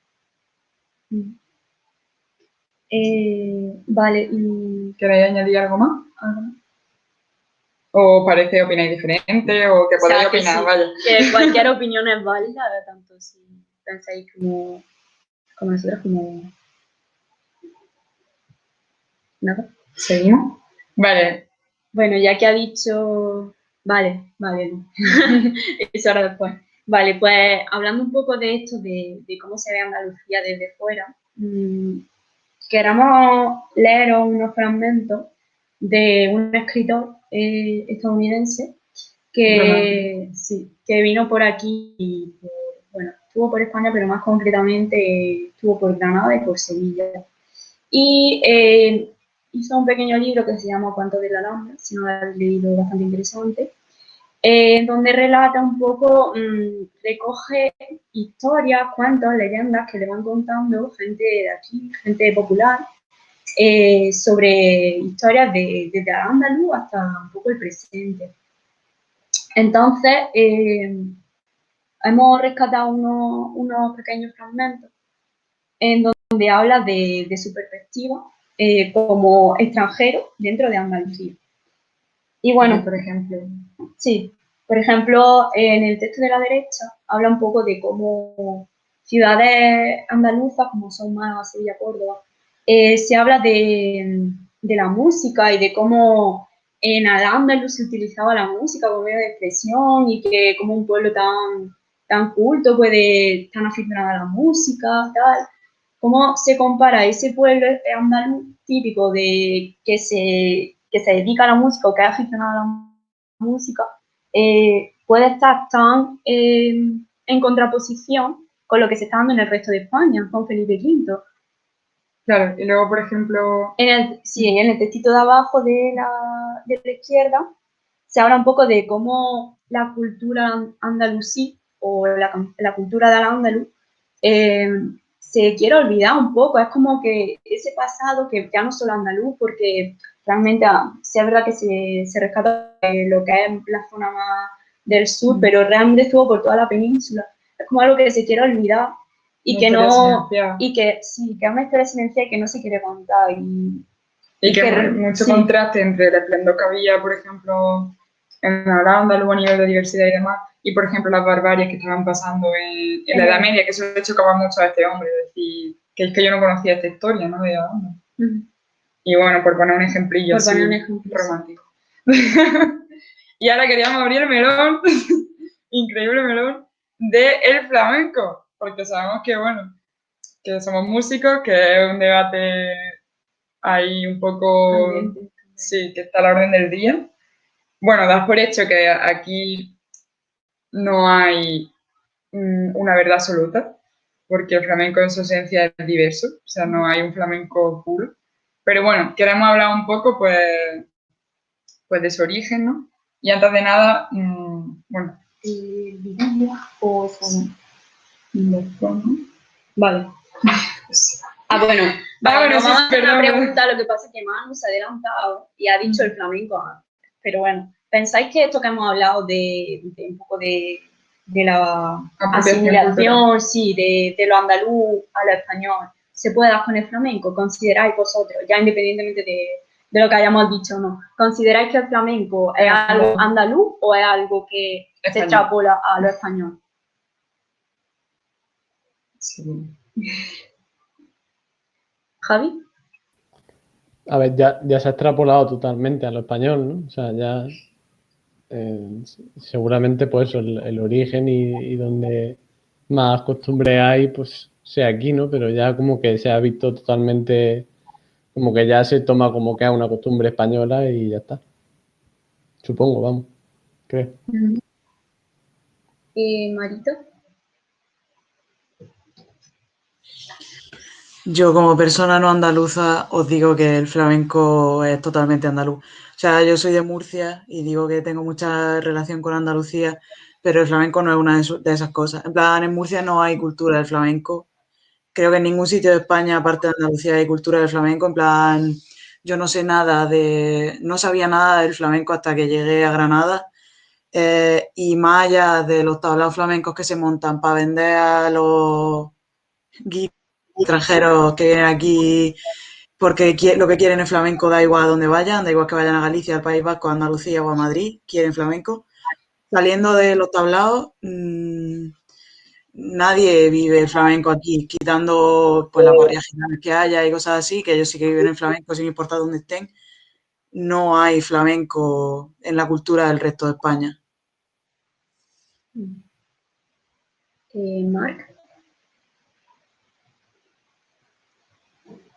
A: Vale, y...
B: ¿Queréis añadir algo más? ¿O parece opináis diferente? ¿O que podéis opinar?
A: Sí,
B: vaya.
A: Que cualquier opinión es válida, tanto si pensáis como nosotros, como... ¿Nada?
B: ¿Seguimos? Vale.
A: Bueno, ya que ha dicho... Vale. Eso ahora después. Vale, pues hablando un poco de esto, de cómo se ve Andalucía desde fuera, queramos leer unos fragmentos de un escritor estadounidense que vino por aquí y, bueno, estuvo por España, pero más concretamente estuvo por Granada y por Sevilla. Y hizo un pequeño libro que se llama Cuentos de la Alhambra, si no lo habéis leído, bastante interesante, donde relata un poco, recoge historias, cuentos, leyendas que le van contando gente de aquí, gente popular, sobre historias desde Al-Ándalus hasta un poco el presente. Entonces, hemos rescatado unos pequeños fragmentos en donde habla de su perspectiva como extranjero dentro de Andalucía. Y bueno,
B: por ejemplo,
A: sí, por ejemplo, en el texto de la derecha habla un poco de cómo ciudades andaluzas, como son Málaga, Sevilla, Córdoba, se habla de la música y de cómo en Al-Ándalus se utilizaba la música como medio de expresión y que como un pueblo tan culto tan aficionado a la música, tal. ¿Cómo se compara ese pueblo andaluz típico de que se dedica a la música o que es aficionado a la música, puede estar tan en contraposición con lo que se está dando en el resto de España, con Felipe V?
B: Claro, y luego, por ejemplo...
A: en el textito de abajo de la izquierda se habla un poco de cómo la cultura andalusí o la cultura de Al-Ándalus se quiere olvidar un poco. Es como que ese pasado que ya no solo andaluz, porque realmente sí es verdad que se rescata lo que es la zona más del sur, pero realmente estuvo por toda la península. Es como algo que se quiere olvidar y que no, y que sí, que es una historia silenciada y que no se quiere contar.
B: Y que hay mucho contraste entre el esplendor que había, por ejemplo, en Al-Ándalus a nivel de diversidad y demás, y por ejemplo las barbaries que estaban pasando en la Edad Media, que eso le chocaba mucho a este hombre, es decir, que es que yo no conocía esta historia, ¿no? De Al-Ándalus. Y bueno, por poner un ejemplillo romántico. Y ahora queríamos abrir el melón increíble melón del flamenco, porque sabemos que, bueno, que somos músicos, que es un debate ahí un poco, sí, que está a la orden del día. Bueno, das por hecho que aquí no hay una verdad absoluta, porque el flamenco en su esencia es diverso, o sea, no hay un flamenco puro. Pero bueno, queremos hablar un poco, pues de su origen, ¿no? Y antes de nada, bueno,
A: o son... Vale. Bueno,
B: bueno,
A: nos
B: sí,
A: vamos a hacer una
B: perdón.
A: pregunta, lo que pasa es que Manu se ha adelantado y ha dicho el flamenco antes. Pero bueno, ¿pensáis que esto que hemos hablado de un poco de la asimilación, sí, de lo andaluz a lo español, se puede dar con el flamenco? ¿Consideráis vosotros, ya independientemente de lo que hayamos dicho o no, consideráis que el flamenco es algo andaluz o es algo que se extrapola a lo español?
B: Sí.
A: ¿Javi?
D: A ver, ya se ha extrapolado totalmente a lo español, ¿no? O sea, ya seguramente pues el origen y donde más costumbre hay, pues sea aquí, ¿no? Pero ya como que se ha visto totalmente, como que ya se toma como que es una costumbre española y ya está. Supongo, vamos, creo.
A: Marito.
G: Yo como persona no andaluza os digo que el flamenco es totalmente andaluz. O sea, yo soy de Murcia y digo que tengo mucha relación con Andalucía, pero el flamenco no es una de esas cosas. En plan, en Murcia no hay cultura del flamenco. Creo que en ningún sitio de España, aparte de Andalucía, hay cultura del flamenco. En plan, yo no sé no sabía nada del flamenco hasta que llegué a Granada. Y más allá de los tablaos flamencos que se montan para vender a los guiris extranjeros que vienen aquí porque lo que quieren es flamenco, da igual a dónde vayan, da igual que vayan a Galicia, al País Vasco, a Andalucía o a Madrid, quieren flamenco. Saliendo de los tablaos, nadie vive el flamenco aquí, quitando pues las barrias gitanas que haya y cosas así, que ellos sí que viven en flamenco sin importar dónde estén. No hay flamenco en la cultura del resto de España.
A: Marc.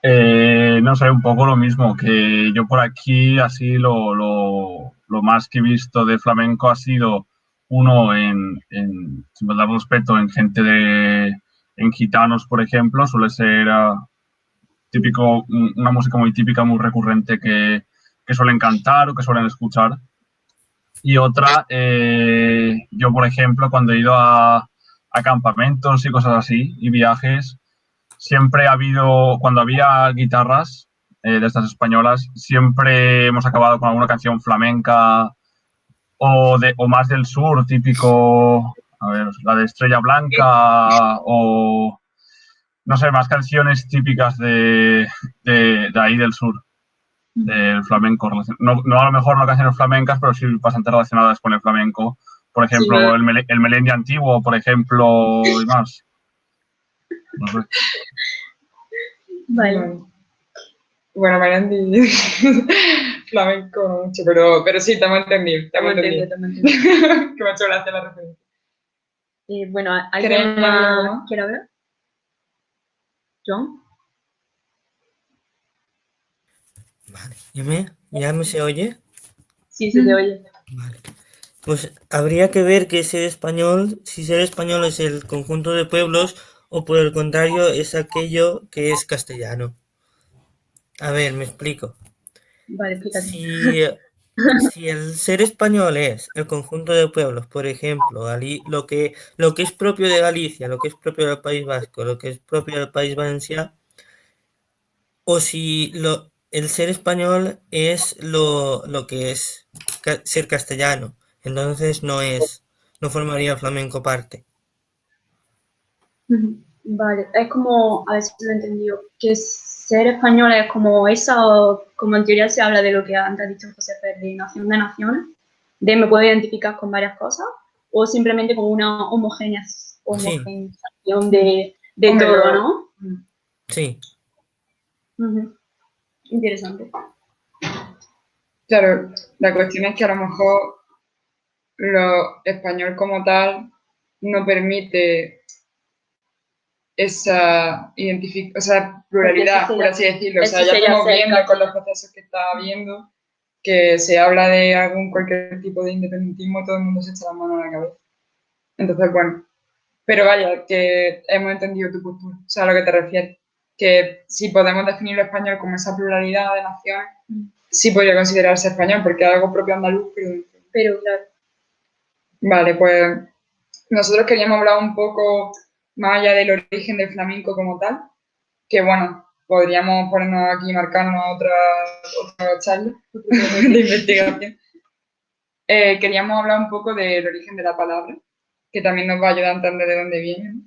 F: No sé, un poco lo mismo, que yo por aquí así lo más que he visto de flamenco ha sido uno sin dar respeto, en en gitanos, por ejemplo, suele ser típico, una música muy típica, muy recurrente que suelen cantar o que suelen escuchar. Y otra, yo por ejemplo, cuando he ido a campamentos y cosas así, y viajes, siempre ha habido, cuando había guitarras de estas españolas, siempre hemos acabado con alguna canción flamenca o más del sur, típico, a ver, la de Estrella Blanca o, no sé, más canciones típicas de ahí del sur, del flamenco. No a lo mejor no canciones flamencas, pero sí bastante relacionadas con el flamenco. Por ejemplo, sí, el Melendi antiguo, por ejemplo, y más. No sé.
A: Vale.
B: Bueno, Melendi, flamenco no mucho, pero sí, te hemos entendido. Que me ha hecho gracia la referencia.
A: Bueno, ¿alguien más quiere hablar? ¿John?
I: Vale. ¿Ya me se oye?
A: Sí, se te oye.
I: Vale. Pues habría que ver que ser español, si ser español es el conjunto de pueblos o por el contrario es aquello que es castellano. A ver, me explico.
A: Vale, explícate.
I: Si el ser español es el conjunto de pueblos, por ejemplo, lo que es propio de Galicia, lo que es propio del País Vasco, lo que es propio del País Valenciano, o si el ser español es lo que es ser castellano, entonces no formaría flamenco parte.
A: Vale, es como, a ver si lo he entendido, que ser español es como esa, como en teoría se habla de lo que antes ha dicho José Pérez, de nación de naciones, de me puedo identificar con varias cosas, o simplemente como una homogenización de todo, ¿no?
I: Sí.
A: Interesante.
B: Claro, la cuestión es que a lo mejor lo español como tal no permite esa pluralidad, por así decirlo. O sea, ya estamos viendo con los procesos que está habiendo que se habla de cualquier tipo de independentismo, todo el mundo se echa la mano a la cabeza. Entonces, bueno, pero vaya, que hemos entendido tu postura, o sea, a lo que te refieres, que si podemos definir lo español como esa pluralidad de naciones, sí podría considerarse español, porque es algo propio andaluz, pero claro. Vale, pues nosotros queríamos hablar un poco más allá del origen del flamenco como tal, que bueno, podríamos ponernos aquí y marcarnos otra charla de investigación. Queríamos hablar un poco del origen de la palabra, que también nos va a ayudar a entender de dónde viene, ¿no?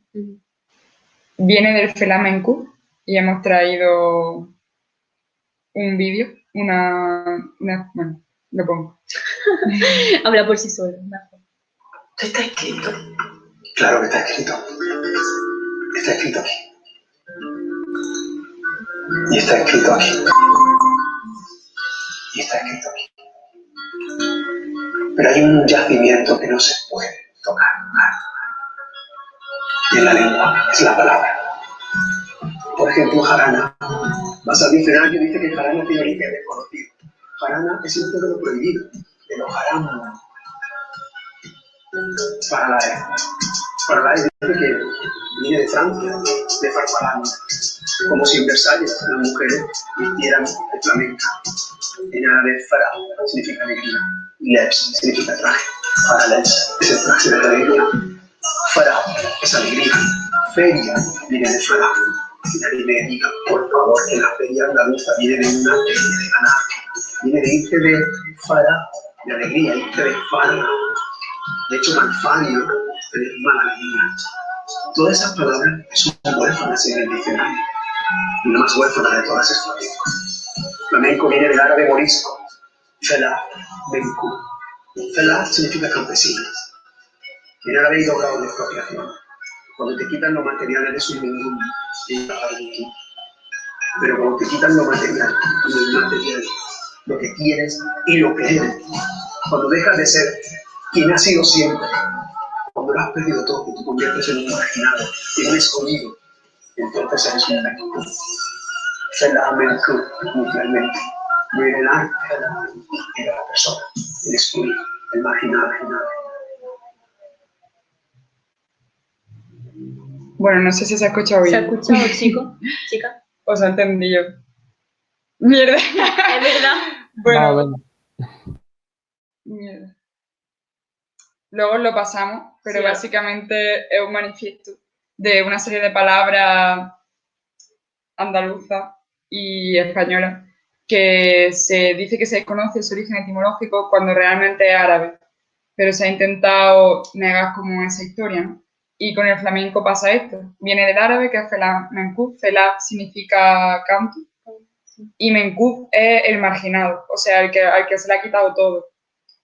B: Viene del flamenco y hemos traído un vídeo, bueno, lo pongo.
A: Habla por sí solo.
J: ¿Qué está escrito? Claro que está escrito. Está escrito aquí. Y está escrito aquí. Y está escrito aquí. Pero hay un yacimiento que no se puede tocar. Y en la lengua es la palabra. Por ejemplo, jarana. Vas al diccionario y dice que jarana tiene origen desconocido. Jarana es el de lo prohibido, de lo haram. Faralae dice que viene de Francia, de farfalán, como si en Versalles las mujeres vistieran el flamenco. En árabe, farah significa alegría, y les significa traje. Farales es el traje de la alegría. Farah es alegría. Feria viene de farah. Y nadie me diga, por favor, que la feria andaluza viene de una feria de ganar. Viene de irse de farah, de alegría, irse de farah. De hecho, malfario es mala alegría. Todas esas palabras son huérfanas en el diccionario. Y la más huérfana de todas es flamenco. Flamenco viene del árabe morisco. Felah, menku. Felah significa campesinos. En árabe hay dos grados de expropiación. Cuando te quitan lo material eres un ningún. Pero cuando te quitan lo material y lo inmaterial, lo que tienes y lo que eres, cuando dejas de ser quien has sido siempre, cuando lo has perdido todo, te conviertes en un marginado, en un escondido, entonces eres un menku. Felah menku, mundialmente. No era el arte, era la persona, el excluido, el marginado.
B: Bueno, no sé si se ha escuchado bien.
A: ¿Se ha escuchado, chico? Chica.
B: Os ha entendido. Mierda.
A: Es verdad.
B: Bueno. Mierda. Luego os lo pasamos, pero sí, básicamente es un manifiesto de una serie de palabras andaluzas y españolas que se dice que se desconoce su origen etimológico cuando realmente es árabe, pero se ha intentado negar como esa historia, ¿no? Y con el flamenco pasa esto. Viene del árabe, que es felah menkub. Felah significa canto y menkub es el marginado, o sea, al que se le ha quitado todo.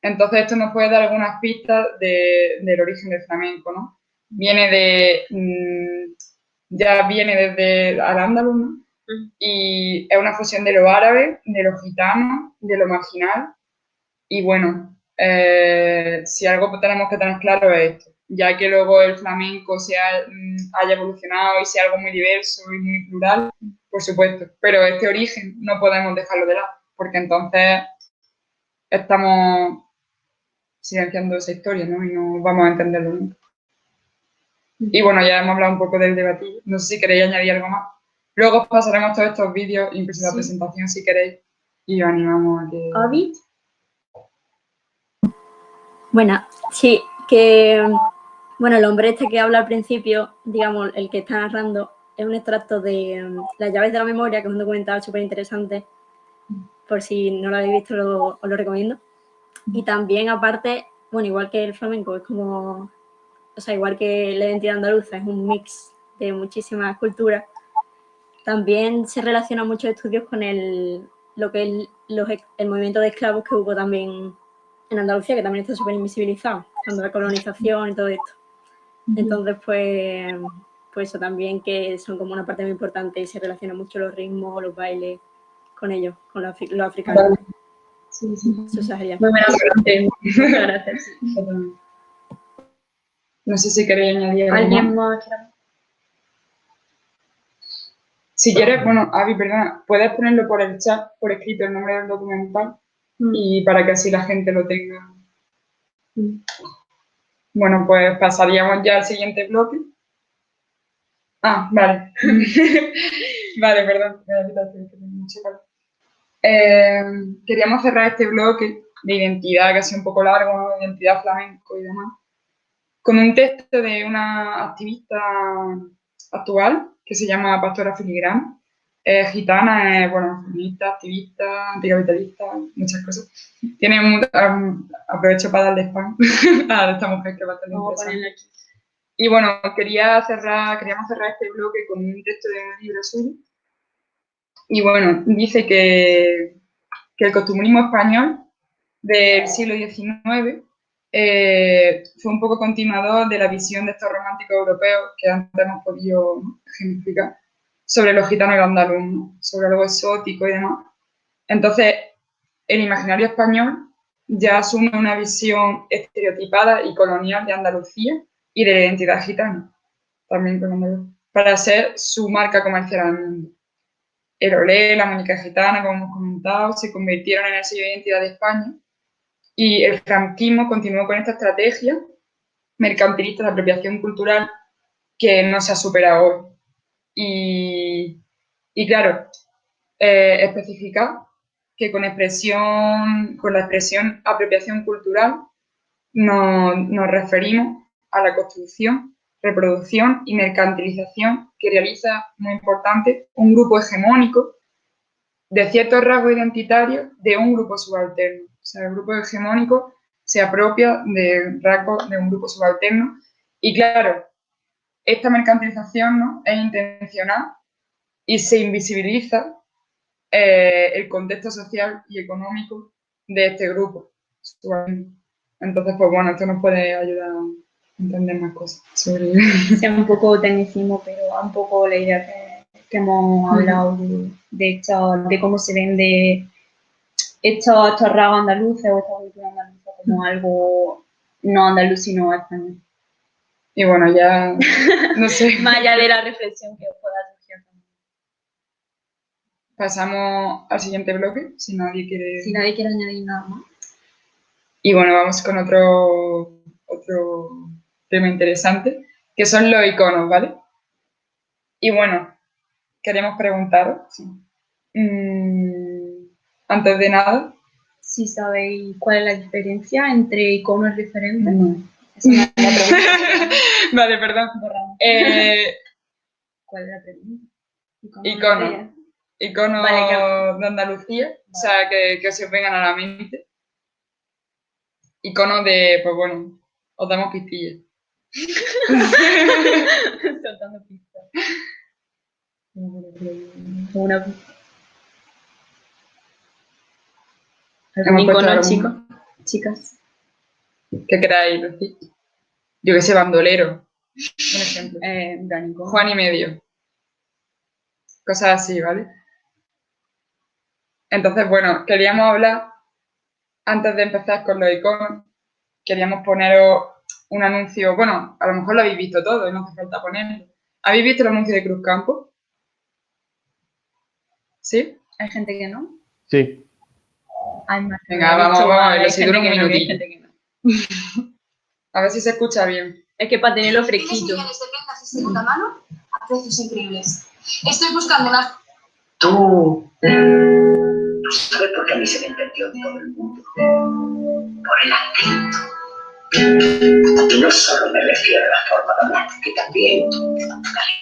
B: Entonces esto nos puede dar algunas pistas del origen del flamenco, ¿no? Ya viene desde Al-Ándalus, ¿no? Y es una fusión de lo árabe, de lo gitano, de lo marginal. Y bueno, si algo tenemos que tener claro es esto, ya que luego el flamenco haya evolucionado y sea algo muy diverso y muy plural, por supuesto, pero este origen no podemos dejarlo de lado, porque entonces estamos silenciando esa historia, ¿no? Y no vamos a entenderlo nunca. Y bueno, ya hemos hablado un poco del debate, no sé si queréis añadir algo más. Luego os pasaremos todos estos vídeos, incluso la presentación si queréis, y os animamos a que...
A: ¿Avi? Bueno, sí, bueno, el hombre este que habla al principio, digamos, el que está narrando, es un extracto de Las llaves de la memoria, que es un documental súper interesante. Por si no lo habéis visto, os lo recomiendo. Y también, aparte, bueno, igual que el flamenco, es como... O sea, igual que la identidad andaluza, es un mix de muchísimas culturas. También se relacionan muchos estudios con el movimiento de esclavos que hubo también en Andalucía, que también está súper invisibilizado, cuando la colonización y todo esto. Entonces, pues eso también, que son como una parte muy importante y se relacionan mucho los ritmos, los bailes con ellos, con los africanos. Sí, sí.
K: Eso sería.
A: Muy buena pregunta. Muchas gracias.
B: No sé si queréis añadir algo
A: ¿Alguien
B: más.
A: más?
B: Si quieres, bueno, Avi, perdona, puedes ponerlo por el chat, por escrito, el nombre del documental, y para que así la gente lo tenga. Bueno, pues pasaríamos ya al siguiente bloque. Ah, vale. Vale, perdón. Me voy a quitar que tengo mucho calor. Queríamos cerrar este bloque de identidad, que ha sido un poco largo, ¿no? Identidad flamenco y demás, con un texto de una activista actual que se llama Pastora Filigrana. Gitana, bueno, feminista, activista, anticapitalista, muchas cosas. Tiene aprovecho para darle spam a esta mujer que va a tener interesante. Y bueno, queríamos cerrar este bloque con un texto de un libro suyo. Y bueno, dice que el costumbrismo español del siglo XIX fue un poco continuador de la visión de estos románticos europeos que antes hemos podido, ¿no?, ejemplificar sobre los gitanos y los andaluces, ¿no?, sobre algo exótico y demás. Entonces, el imaginario español ya asume una visión estereotipada y colonial de Andalucía y de la identidad gitana, también con andaluz, para ser su marca comercial al mundo. El olé, la muñeca gitana, como hemos comentado, se convirtieron en el sello de identidad de España. Y el franquismo continuó con esta estrategia mercantilista de apropiación cultural que no se ha superado hoy. Y claro, especificar que con la expresión apropiación cultural nos referimos a la construcción, reproducción y mercantilización que realiza, muy importante, un grupo hegemónico de ciertos rasgos identitarios de un grupo subalterno. O sea, el grupo hegemónico se apropia de rasgos de un grupo subalterno. Y claro, esta mercantilización, ¿no?, es intencional y se invisibiliza el contexto social y económico de este grupo subalterno. Entonces, pues bueno, esto nos puede ayudar a entender más cosas sobre...
A: Sí, un poco tecnicismo, pero un poco la idea que hemos hablado de cómo se vende estos rasgos andaluces o esta cultura andaluza como algo no andaluz, sino español.
B: Y bueno, ya no sé.
A: Más allá de la reflexión que os pueda surgir también.
B: Pasamos al siguiente bloque, si nadie quiere
A: añadir nada más.
B: Y bueno, vamos con otro tema interesante, que son los iconos, ¿vale? Y bueno, queremos preguntaros, antes de nada,
A: si sabéis cuál es la diferencia entre icono y referente.
B: No.
A: Esa no es la pregunta.
B: Vale, perdón.
A: ¿Cuál es la pregunta?
B: Iconos
A: Vale,
B: de Andalucía, vale. O sea, que os vengan a la mente. Iconos de, pues bueno, os damos pistillas.
A: Soltando pistas. Una pista. ¿Algún icono, chicos? Chicas.
B: ¿Qué queráis decir? Yo que sé, bandolero, por ejemplo. Juan y medio. Cosas así, ¿vale? Entonces, bueno, queríamos hablar, antes de empezar con los iconos, queríamos poneros un anuncio, bueno, a lo mejor lo habéis visto todo y no hace falta ponerlo. ¿Habéis visto el anuncio de Cruzcampo? ¿Sí?
A: ¿Hay gente que no?
D: Sí.
B: Venga, vamos a verlo, si dura un minutito. A ver si se escucha bien.
A: Es que para tenerlo fresquito.
H: Tienes millones de prendas de segunda mano a precios increíbles. Estoy buscando unas...
J: Tú no sabes por qué a mí se me entendió en todo el mundo. Por el acento. Y no solo me refiero a la forma de hablar, que también me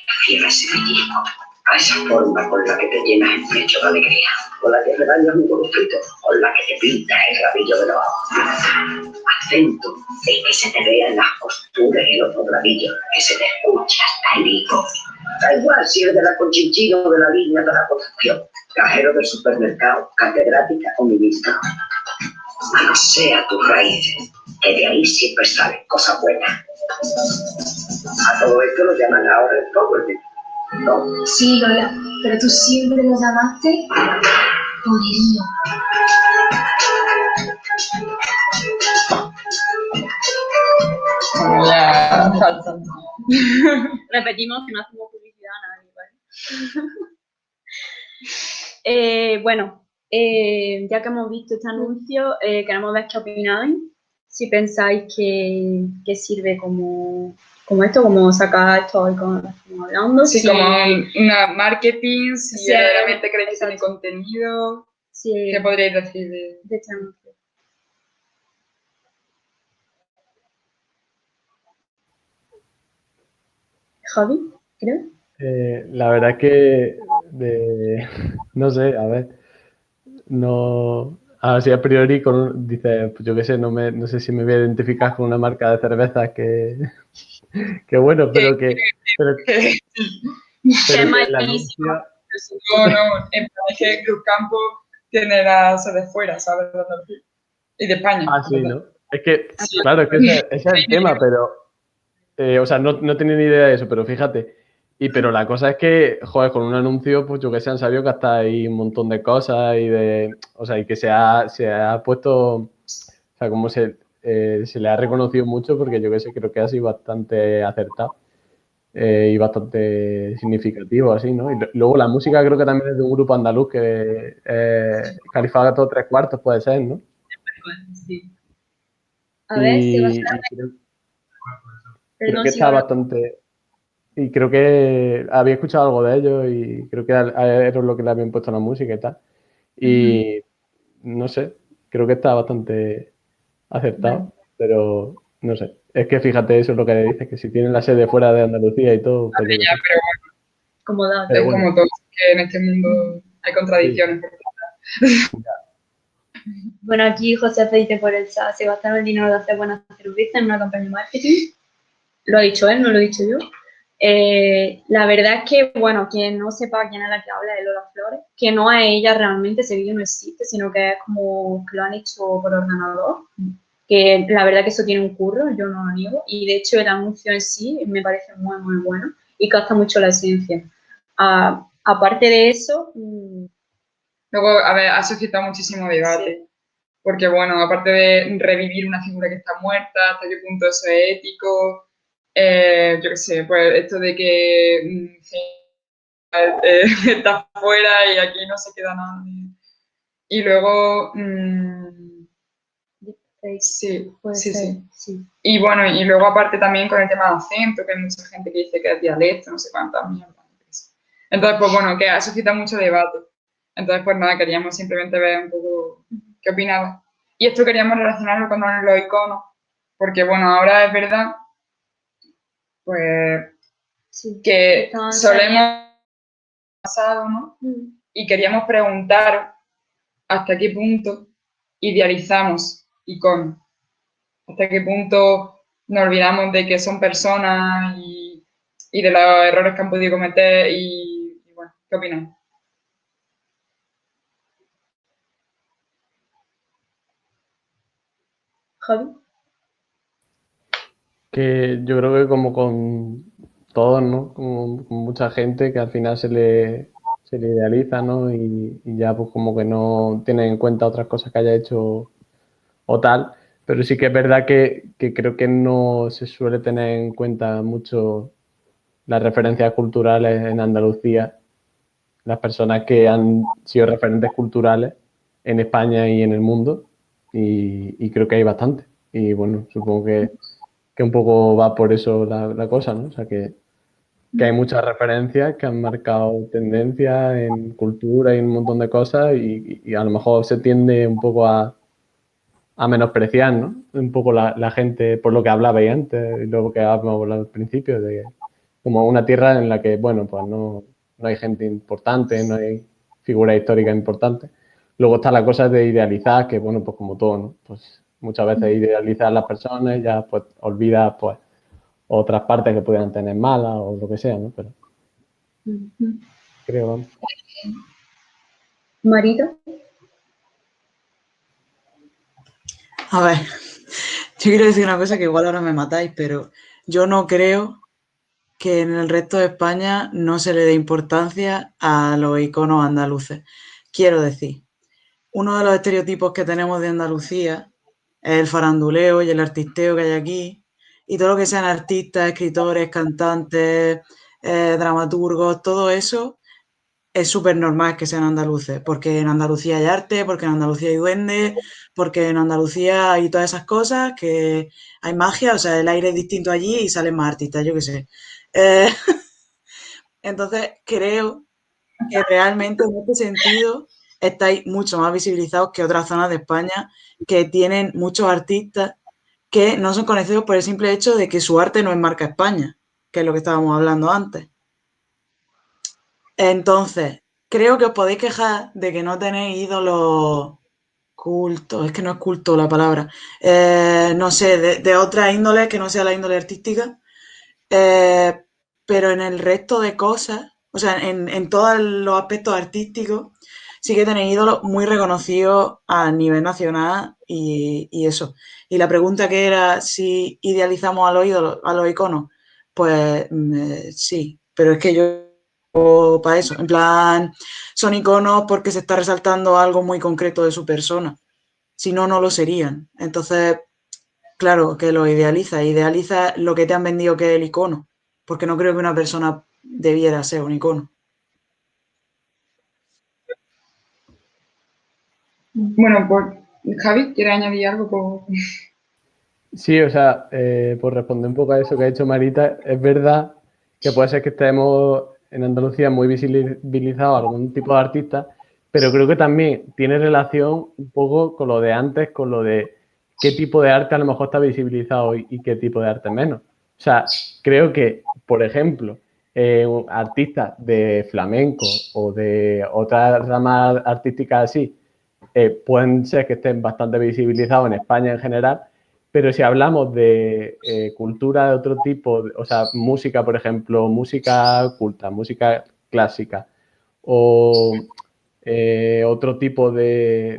J: refiero a ese brillismo, a esa forma con la que te llenas el pecho de alegría, con la que rebañas un golfito, con la que te pintas el rabillo de los ojos. Acento, el que se te vea en las costuras y los dobladillos, que se te escucha hasta el higo. Da igual si eres de la Conchinchina o de la línea de la Concepción, cajero del supermercado, catedrática o ministro. No sea tus raíces, que de ahí siempre salen cosas buenas. A todo esto lo llaman ahora el powerment, ¿no?
H: Sí, Lola, pero tú siempre lo llamaste poderío.
B: Bastante.
A: Repetimos que no hacemos publicidad a nadie, ¿vale? Bueno, ya que hemos visto este anuncio, queremos ver qué opináis. Si pensáis que sirve como esto, como sacar esto hoy con lo que estamos hablando.
B: Sí,
A: si,
B: como una marketing, si
A: si
B: verdaderamente creéis que tiene contenido.
A: si,
B: ¿Qué podríais decir de
A: este anuncio? Javi, creo.
D: La verdad es que no sé, a ver, no, así a priori dice, pues yo qué sé, no sé si me voy a identificar con una marca de cervezas que bueno, pero que el anuncio,
B: No, en plan, es que Cruz Campo tiene la sede fuera, ¿sabes? Y de España.
D: sí, ¿no? Es que, claro, es que ese es el tema, pero, o sea, no tenía ni idea de eso, pero fíjate. Pero la cosa es que, joder, con un anuncio, pues yo que sé, han sabido que hasta hay un montón de cosas o sea, y que se ha puesto, o sea, como se le ha reconocido mucho porque yo que sé, creo que ha sido bastante acertado y bastante significativo, así, ¿no? Y luego la música creo que también es de un grupo andaluz que Califagato Tres Cuartos puede ser, ¿no?
A: Sí. A ver, si vas a...
D: Creo que está bastante... Y creo que había escuchado algo de ellos y creo que era lo que le habían puesto la música y tal. Y no sé, creo que está bastante acertado, pero no sé. Es que fíjate, eso es lo que dices, que si tienen la sede fuera de Andalucía y todo, pues yo qué sé.
B: Pero bueno,
A: como da,
B: es como todo, que en este mundo hay contradicciones.
D: Sí.
A: Bueno, aquí José dice por el chat, se gastaron el dinero de hacer buenas cervezas en una campaña de marketing. Lo ha dicho él, no lo he dicho yo. La verdad es que, bueno, quien no sepa quién es la que habla de Lola Flores, que no es ella realmente, ese vídeo no existe, sino que es como que lo han hecho por ordenador, que la verdad que eso tiene un curro, yo no lo niego, y de hecho el anuncio en sí me parece muy, muy bueno y capta mucho la esencia. Aparte de eso...
B: Luego, a ver, ha suscitado muchísimo debate, porque bueno, aparte de revivir una figura que está muerta, hasta qué punto eso es ético, yo qué sé, pues esto de que está fuera y aquí no se queda nada. Y luego, sí. Y bueno, y luego aparte también con el tema de acento, que hay mucha gente que dice que es dialecto, no sé cuántas mierdas. Entonces, pues bueno, que ha suscitado mucho debate. Entonces, pues nada, queríamos simplemente ver un poco qué opinaba. Y esto queríamos relacionarlo con los iconos, porque bueno, ahora es verdad, pues, que solemos pasado, ¿no? Y queríamos preguntar hasta qué punto idealizamos iconos, hasta qué punto nos olvidamos de que son personas y de los errores que han podido cometer y bueno, ¿qué opináis?
A: Javi.
D: Que yo creo que como con todos, ¿no? Como con mucha gente que al final se le idealiza, ¿no? Y ya pues como que no tienen en cuenta otras cosas que haya hecho o tal. Pero sí que es verdad que creo que no se suele tener en cuenta mucho las referencias culturales en Andalucía, las personas que han sido referentes culturales en España y en el mundo. Y creo que hay bastante. Y bueno, supongo que un poco va por eso la cosa, ¿no? O sea, que hay muchas referencias que han marcado tendencias en cultura y en un montón de cosas y a lo mejor se tiende un poco a menospreciar, ¿no? Un poco la gente, por lo que hablabais antes y luego que habíamos hablado al principio, de como una tierra en la que, bueno, pues no hay gente importante, no hay figuras históricas importantes. Luego está la cosa de idealizar, que bueno, pues como todo, ¿no? Pues muchas veces idealizas a las personas y ya pues olvidas pues otras partes que pudieran tener malas o lo que sea, ¿no? Pero creo, vamos.
A: Marita.
G: A ver, yo quiero decir una cosa que igual ahora me matáis, pero yo no creo que en el resto de España no se le dé importancia a los iconos andaluces. Quiero decir, uno de los estereotipos que tenemos de Andalucía es el faranduleo y el artisteo que hay aquí y todo lo que sean artistas, escritores, cantantes, dramaturgos, todo eso es súper normal que sean andaluces, porque en Andalucía hay arte, porque en Andalucía hay duendes, porque en Andalucía hay todas esas cosas, que hay magia, o sea, el aire es distinto allí y salen más artistas, yo qué sé. Eh, entonces, creo que realmente en este sentido estáis mucho más visibilizados que otras zonas de España que tienen muchos artistas que no son conocidos por el simple hecho de que su arte no es marca España, que es lo que estábamos hablando antes. Entonces, creo que os podéis quejar de que no tenéis ídolos cultos, es que no es culto la palabra, no sé, de otra índole que no sea la índole artística, pero en el resto de cosas, o sea, en todos los aspectos artísticos, sí que tenéis ídolos muy reconocidos a nivel nacional y eso. Y la pregunta que era si idealizamos a los ídolos, a los iconos, pues sí, pero es que yo para eso, en plan, son iconos porque se está resaltando algo muy concreto de su persona, si no, no lo serían. Entonces, claro, que lo idealiza lo que te han vendido que es el icono, porque no creo que una persona debiera ser un icono.
B: Bueno, pues Javi, ¿quieres añadir algo?
D: Sí, o sea, por responder un poco a eso que ha dicho Marita, es verdad que puede ser que estemos en Andalucía muy visibilizados algún tipo de artista, pero creo que también tiene relación un poco con lo de antes, con lo de qué tipo de arte a lo mejor está visibilizado y qué tipo de arte menos. O sea, creo que, por ejemplo, artistas de flamenco o de otras ramas artísticas así, pueden ser que estén bastante visibilizados en España en general, pero si hablamos de cultura de otro tipo, o sea, música, por ejemplo, música culta, música clásica o otro tipo de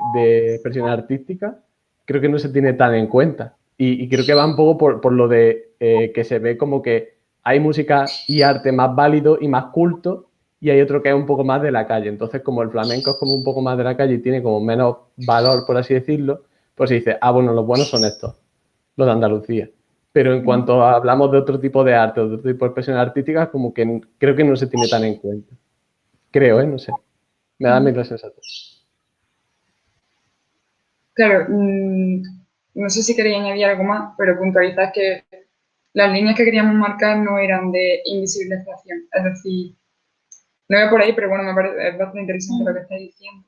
D: expresión artística, creo que no se tiene tan en cuenta. Y creo que va un poco por lo de que se ve como que hay música y arte más válido y más culto y hay otro que es un poco más de la calle. Entonces, como el flamenco es como un poco más de la calle y tiene como menos valor, por así decirlo, pues se dice, ah, bueno, los buenos son estos, los de Andalucía. Pero en cuanto hablamos de otro tipo de arte, de otro tipo de expresiones artísticas, como que creo que no se tiene tan en cuenta. Creo, no sé. Me da mi sensación.
B: Claro, no sé si quería añadir algo más, pero puntualizar que las líneas que queríamos marcar no eran de invisibilización. Es decir, no voy por ahí, pero bueno, me parece es bastante interesante lo que estáis diciendo.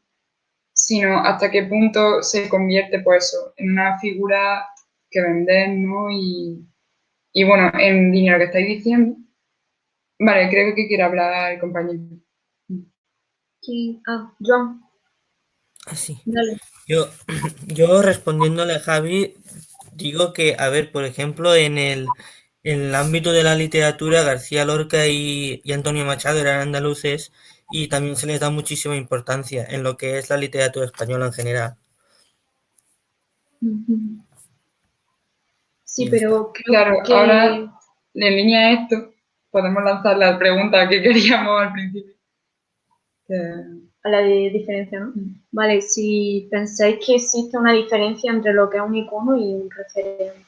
B: Sino hasta qué punto se convierte, pues eso, en una figura que vender, ¿no? Y bueno, en línea lo que estáis diciendo. Vale, creo que quiere hablar el compañero.
A: Joan.
I: Así.
A: Dale.
I: Yo respondiéndole a Javi, digo que, a ver, por ejemplo, en el ámbito de la literatura, García Lorca y Antonio Machado eran andaluces y también se les da muchísima importancia en lo que es la literatura española en general.
A: Sí, pero creo
B: Claro,
A: que...
B: ahora en línea a esto podemos lanzar la pregunta que queríamos al principio.
A: A la de diferencia, ¿no? Vale, si pensáis que existe una diferencia entre lo que es un icono y un referente.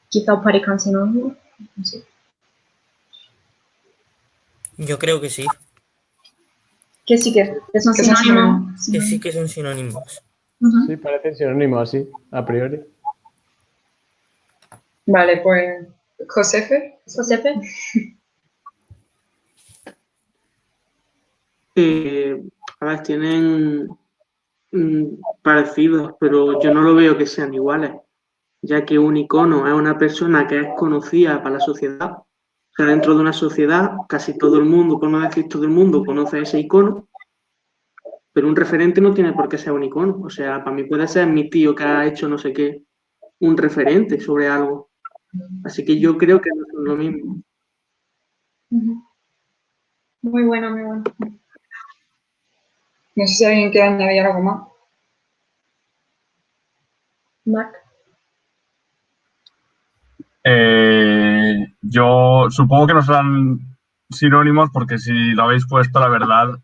A: Quizá os parezcan sinónimos, no sé.
I: Yo creo que sí.
A: Que sí, que son sinónimos.
I: Que sí que son sinónimos.
D: Sí, parecen sinónimos así, a priori.
B: Vale, pues Josefe.
A: Josefe.
E: A ver, tienen parecidos, pero yo no lo veo que sean iguales, ya que un icono es una persona que es conocida para la sociedad. O sea, dentro de una sociedad, casi todo el mundo, por no decir todo el mundo, conoce ese icono, pero un referente no tiene por qué ser un icono. O sea, para mí puede ser mi tío que ha hecho no sé qué, un referente sobre algo. Así que yo creo que no son lo mismo.
A: Muy bueno, muy bueno.
B: No sé si alguien quiere añadir algo más.
A: Marc.
F: Yo supongo que no serán sinónimos porque si lo habéis puesto, la verdad,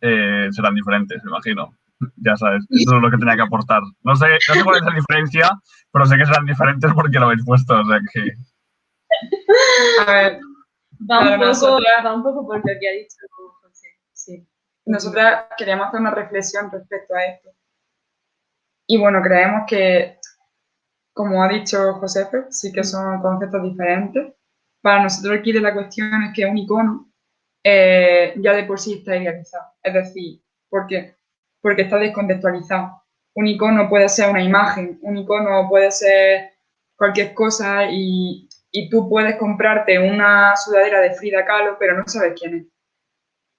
F: serán diferentes, me imagino. Ya sabes, eso es lo que tenía que aportar. No sé cuál es la diferencia, pero sé que serán diferentes porque lo habéis puesto, o sea que...
B: A ver,
A: Va
B: claro,
A: un poco por lo que ha dicho José. Sí.
B: nosotras queríamos hacer una reflexión respecto a esto. Y bueno, creemos que, como ha dicho Josefe, sí que son conceptos diferentes. Para nosotros aquí de la cuestión es que un icono ya de por sí está idealizado. Es decir, ¿por qué? Porque está descontextualizado. Un icono puede ser una imagen, un icono puede ser cualquier cosa y tú puedes comprarte una sudadera de Frida Kahlo, pero no sabes quién es.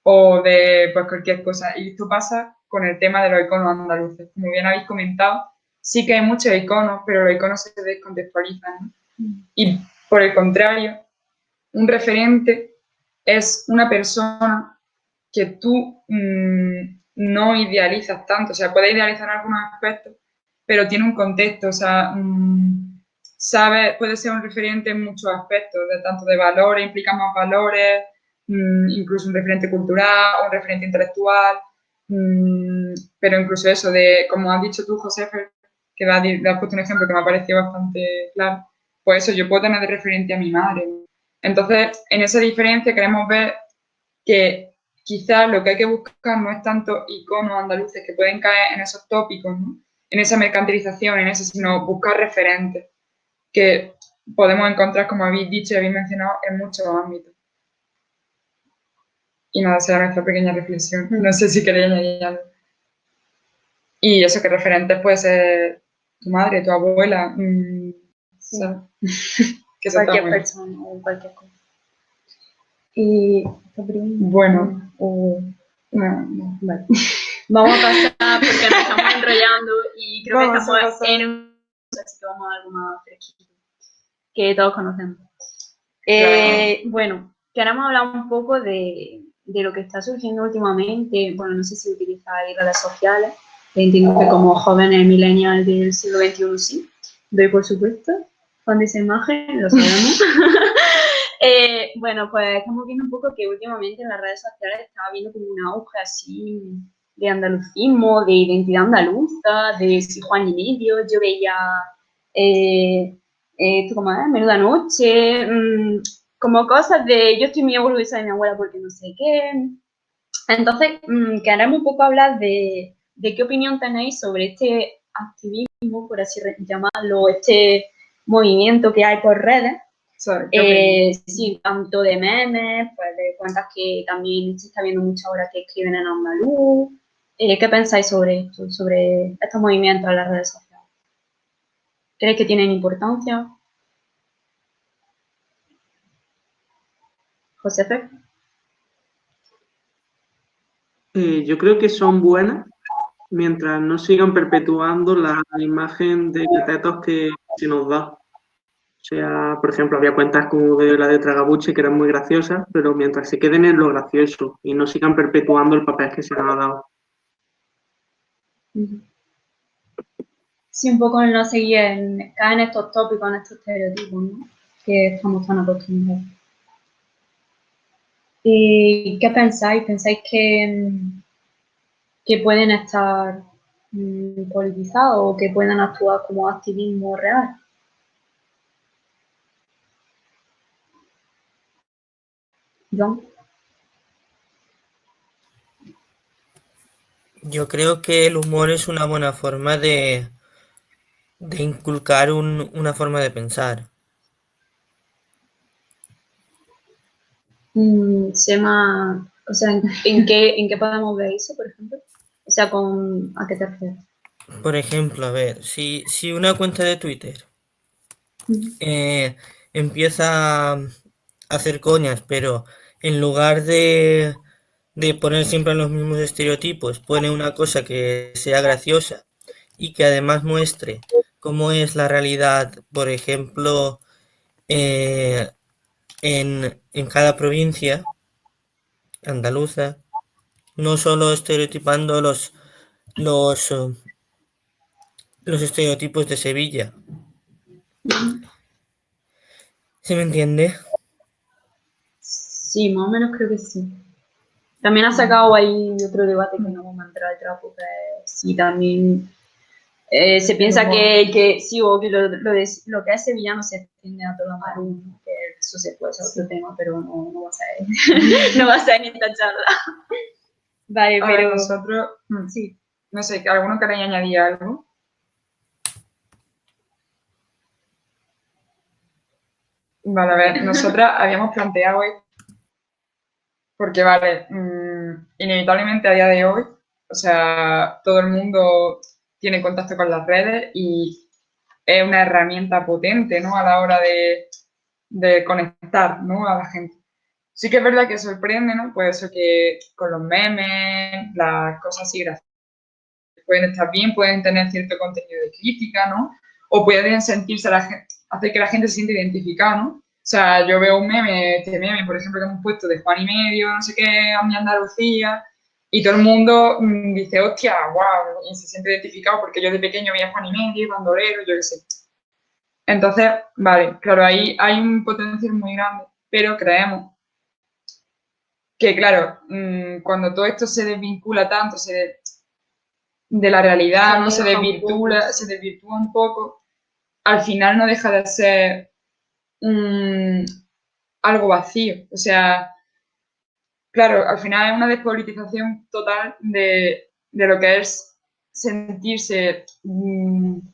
B: O de pues, cualquier cosa. Y esto pasa con el tema de los iconos andaluces. Como bien habéis comentado, sí que hay muchos iconos, pero los iconos se descontextualizan, ¿no? Y por el contrario, un referente es una persona que tú no idealizas tanto, o sea, puedes idealizar algunos aspectos, pero tiene un contexto, o sea, sabe, puede ser un referente en muchos aspectos, de tanto de valores, implica más valores, incluso un referente cultural, un referente intelectual, pero incluso eso de, como has dicho tú, José, que has puesto un ejemplo que me ha parecido bastante claro, pues eso, yo puedo tener de referente a mi madre. Entonces, en esa diferencia queremos ver que quizás lo que hay que buscar no es tanto iconos andaluces que pueden caer en esos tópicos, ¿no? En esa mercantilización, en eso, sino buscar referentes que podemos encontrar, como habéis dicho y habéis mencionado, en muchos ámbitos. Y nada, será nuestra pequeña reflexión. No sé si queréis añadir algo. Y eso, que referentes puede ser tu madre, tu abuela, ¿sabes? Que eso
A: Cualquier
B: está muy bien.
A: persona o cualquier cosa. Y
B: Bueno, no,
A: vale. Vamos a pasar porque nos estamos enrollando y creo que
B: Vamos a
A: estamos
B: pasar.
A: en un... Así que vamos a algo más fresquito, que todos conocemos. Bueno, queremos hablar un poco de lo que está surgiendo últimamente. Bueno, no sé si utilizáis redes sociales. Entiendo que como jóvenes millennials del siglo XXI sí. Doy por supuesto. Fan de esa imagen, lo sabemos. Bueno, pues estamos viendo un poco que últimamente en las redes sociales está habiendo como un auge así de andalucismo, de identidad andaluza, de si Juan y Lidio. Yo veía esto como es, menuda noche, como cosas de yo estoy muy orgullosa de mi abuela porque no sé qué. Entonces, queremos un poco hablar de qué opinión tenéis sobre este activismo, por así llamarlo, este movimiento que hay por redes. Sí, tanto de memes, pues de cuentas que también se está viendo mucho ahora que escriben en andaluz. ¿Qué pensáis sobre esto, sobre estos movimientos en las redes sociales? ¿Creéis que tienen importancia? Josefe.
E: Yo creo que son buenas mientras no sigan perpetuando la imagen de catetos que se nos da. O sea, por ejemplo, había cuentas como de la de Tragabuche que eran muy graciosas, pero mientras se queden en lo gracioso y no sigan perpetuando el papel que se nos ha dado.
A: Sí, un poco en no seguir, caer en estos tópicos, en estos estereotipos, ¿no? Que estamos tan acostumbrados. ¿Y qué pensáis? ¿Pensáis que pueden estar politizados o que puedan actuar como activismo real? ¿John?
I: Yo creo que el humor es una buena forma de inculcar una forma de pensar.
A: O sea, ¿en qué podemos ver eso, por ejemplo? O sea, ¿a qué te refieres?
I: Por ejemplo, a ver, si una cuenta de Twitter empieza a hacer coñas, pero en lugar de poner siempre los mismos estereotipos, pone una cosa que sea graciosa y que además muestre cómo es la realidad, por ejemplo, en cada provincia andaluza, no solo estereotipando los, eh, los estereotipos de Sevilla. ¿Se me entiende?
A: Sí, más o menos creo que sí. También ha sacado ahí otro debate que no vamos a entrar al trapo, que sí también se piensa que sí, o que lo que es sevillano se extiende a todo Amaru, que eso se puede ser otro tema, pero no va a ser, no va a ser en esta charla. Vale,
B: A ver,
A: pero
B: nosotros,
A: sí.
B: no sé, ¿alguno queréis añadir algo? Vale, a ver, nosotras habíamos planteado esto porque, vale, inevitablemente a día de hoy, o sea, todo el mundo tiene contacto con las redes y es una herramienta potente, ¿no? A la hora de conectar, ¿no? A la gente. Sí que es verdad que sorprende, ¿no? Pues eso que con los memes, las cosas así graciosas pueden estar bien, pueden tener cierto contenido de crítica, ¿no? O pueden sentirse hacer que la gente se sienta identificada, ¿no? O sea, yo veo un meme, este meme, por ejemplo, que hemos puesto de Juan y Medio, no sé qué, a mi Andalucía, y todo el mundo dice, hostia, wow, y se siente identificado porque yo de pequeño veía Juan y Medio, Bandolero, yo qué sé. Entonces, vale, claro, ahí hay un potencial muy grande, pero creemos que, claro, cuando todo esto se desvincula tanto, de la realidad, ¿no? Se desvirtúa un poco, al final no deja de ser algo vacío. O sea, claro, al final es una despolitización total de lo que es sentirse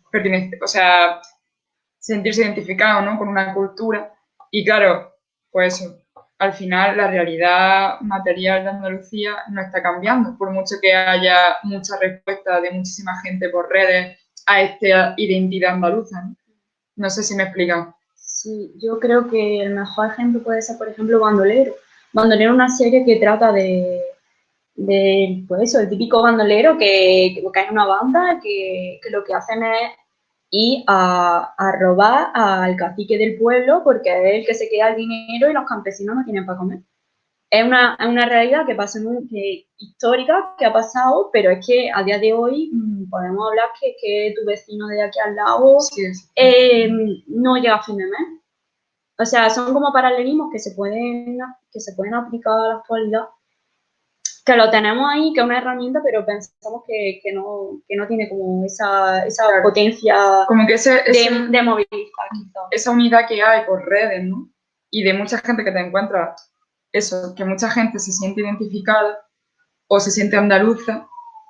B: pertenece, o sea, sentirse identificado, ¿no? Con una cultura. Y claro, pues eso, al final la realidad material de Andalucía no está cambiando, por mucho que haya mucha respuesta de muchísima gente por redes a esta identidad andaluza, ¿no? No sé si me explican.
A: Sí, yo creo que el mejor ejemplo puede ser, por ejemplo, Bandolero. Bandolero es una serie que trata de pues eso, el típico bandolero que es una banda que lo que hacen es ir a robar al cacique del pueblo porque es el que se queda el dinero y los campesinos no tienen para comer. Es una realidad que pasa histórica, que ha pasado, pero es que a día de hoy podemos hablar que tu vecino de aquí al lado no llega a fin de mes. O sea, son como paralelismos que se pueden aplicar a la actualidad, que lo tenemos ahí, que es una herramienta, pero pensamos que no tiene como esa
B: Claro.
A: potencia
B: Como que
A: de movilizar, quizás.
B: esa unidad que hay por redes, ¿no? Y de mucha gente que te encuentra, eso, que mucha gente se siente identificada o se siente andaluza,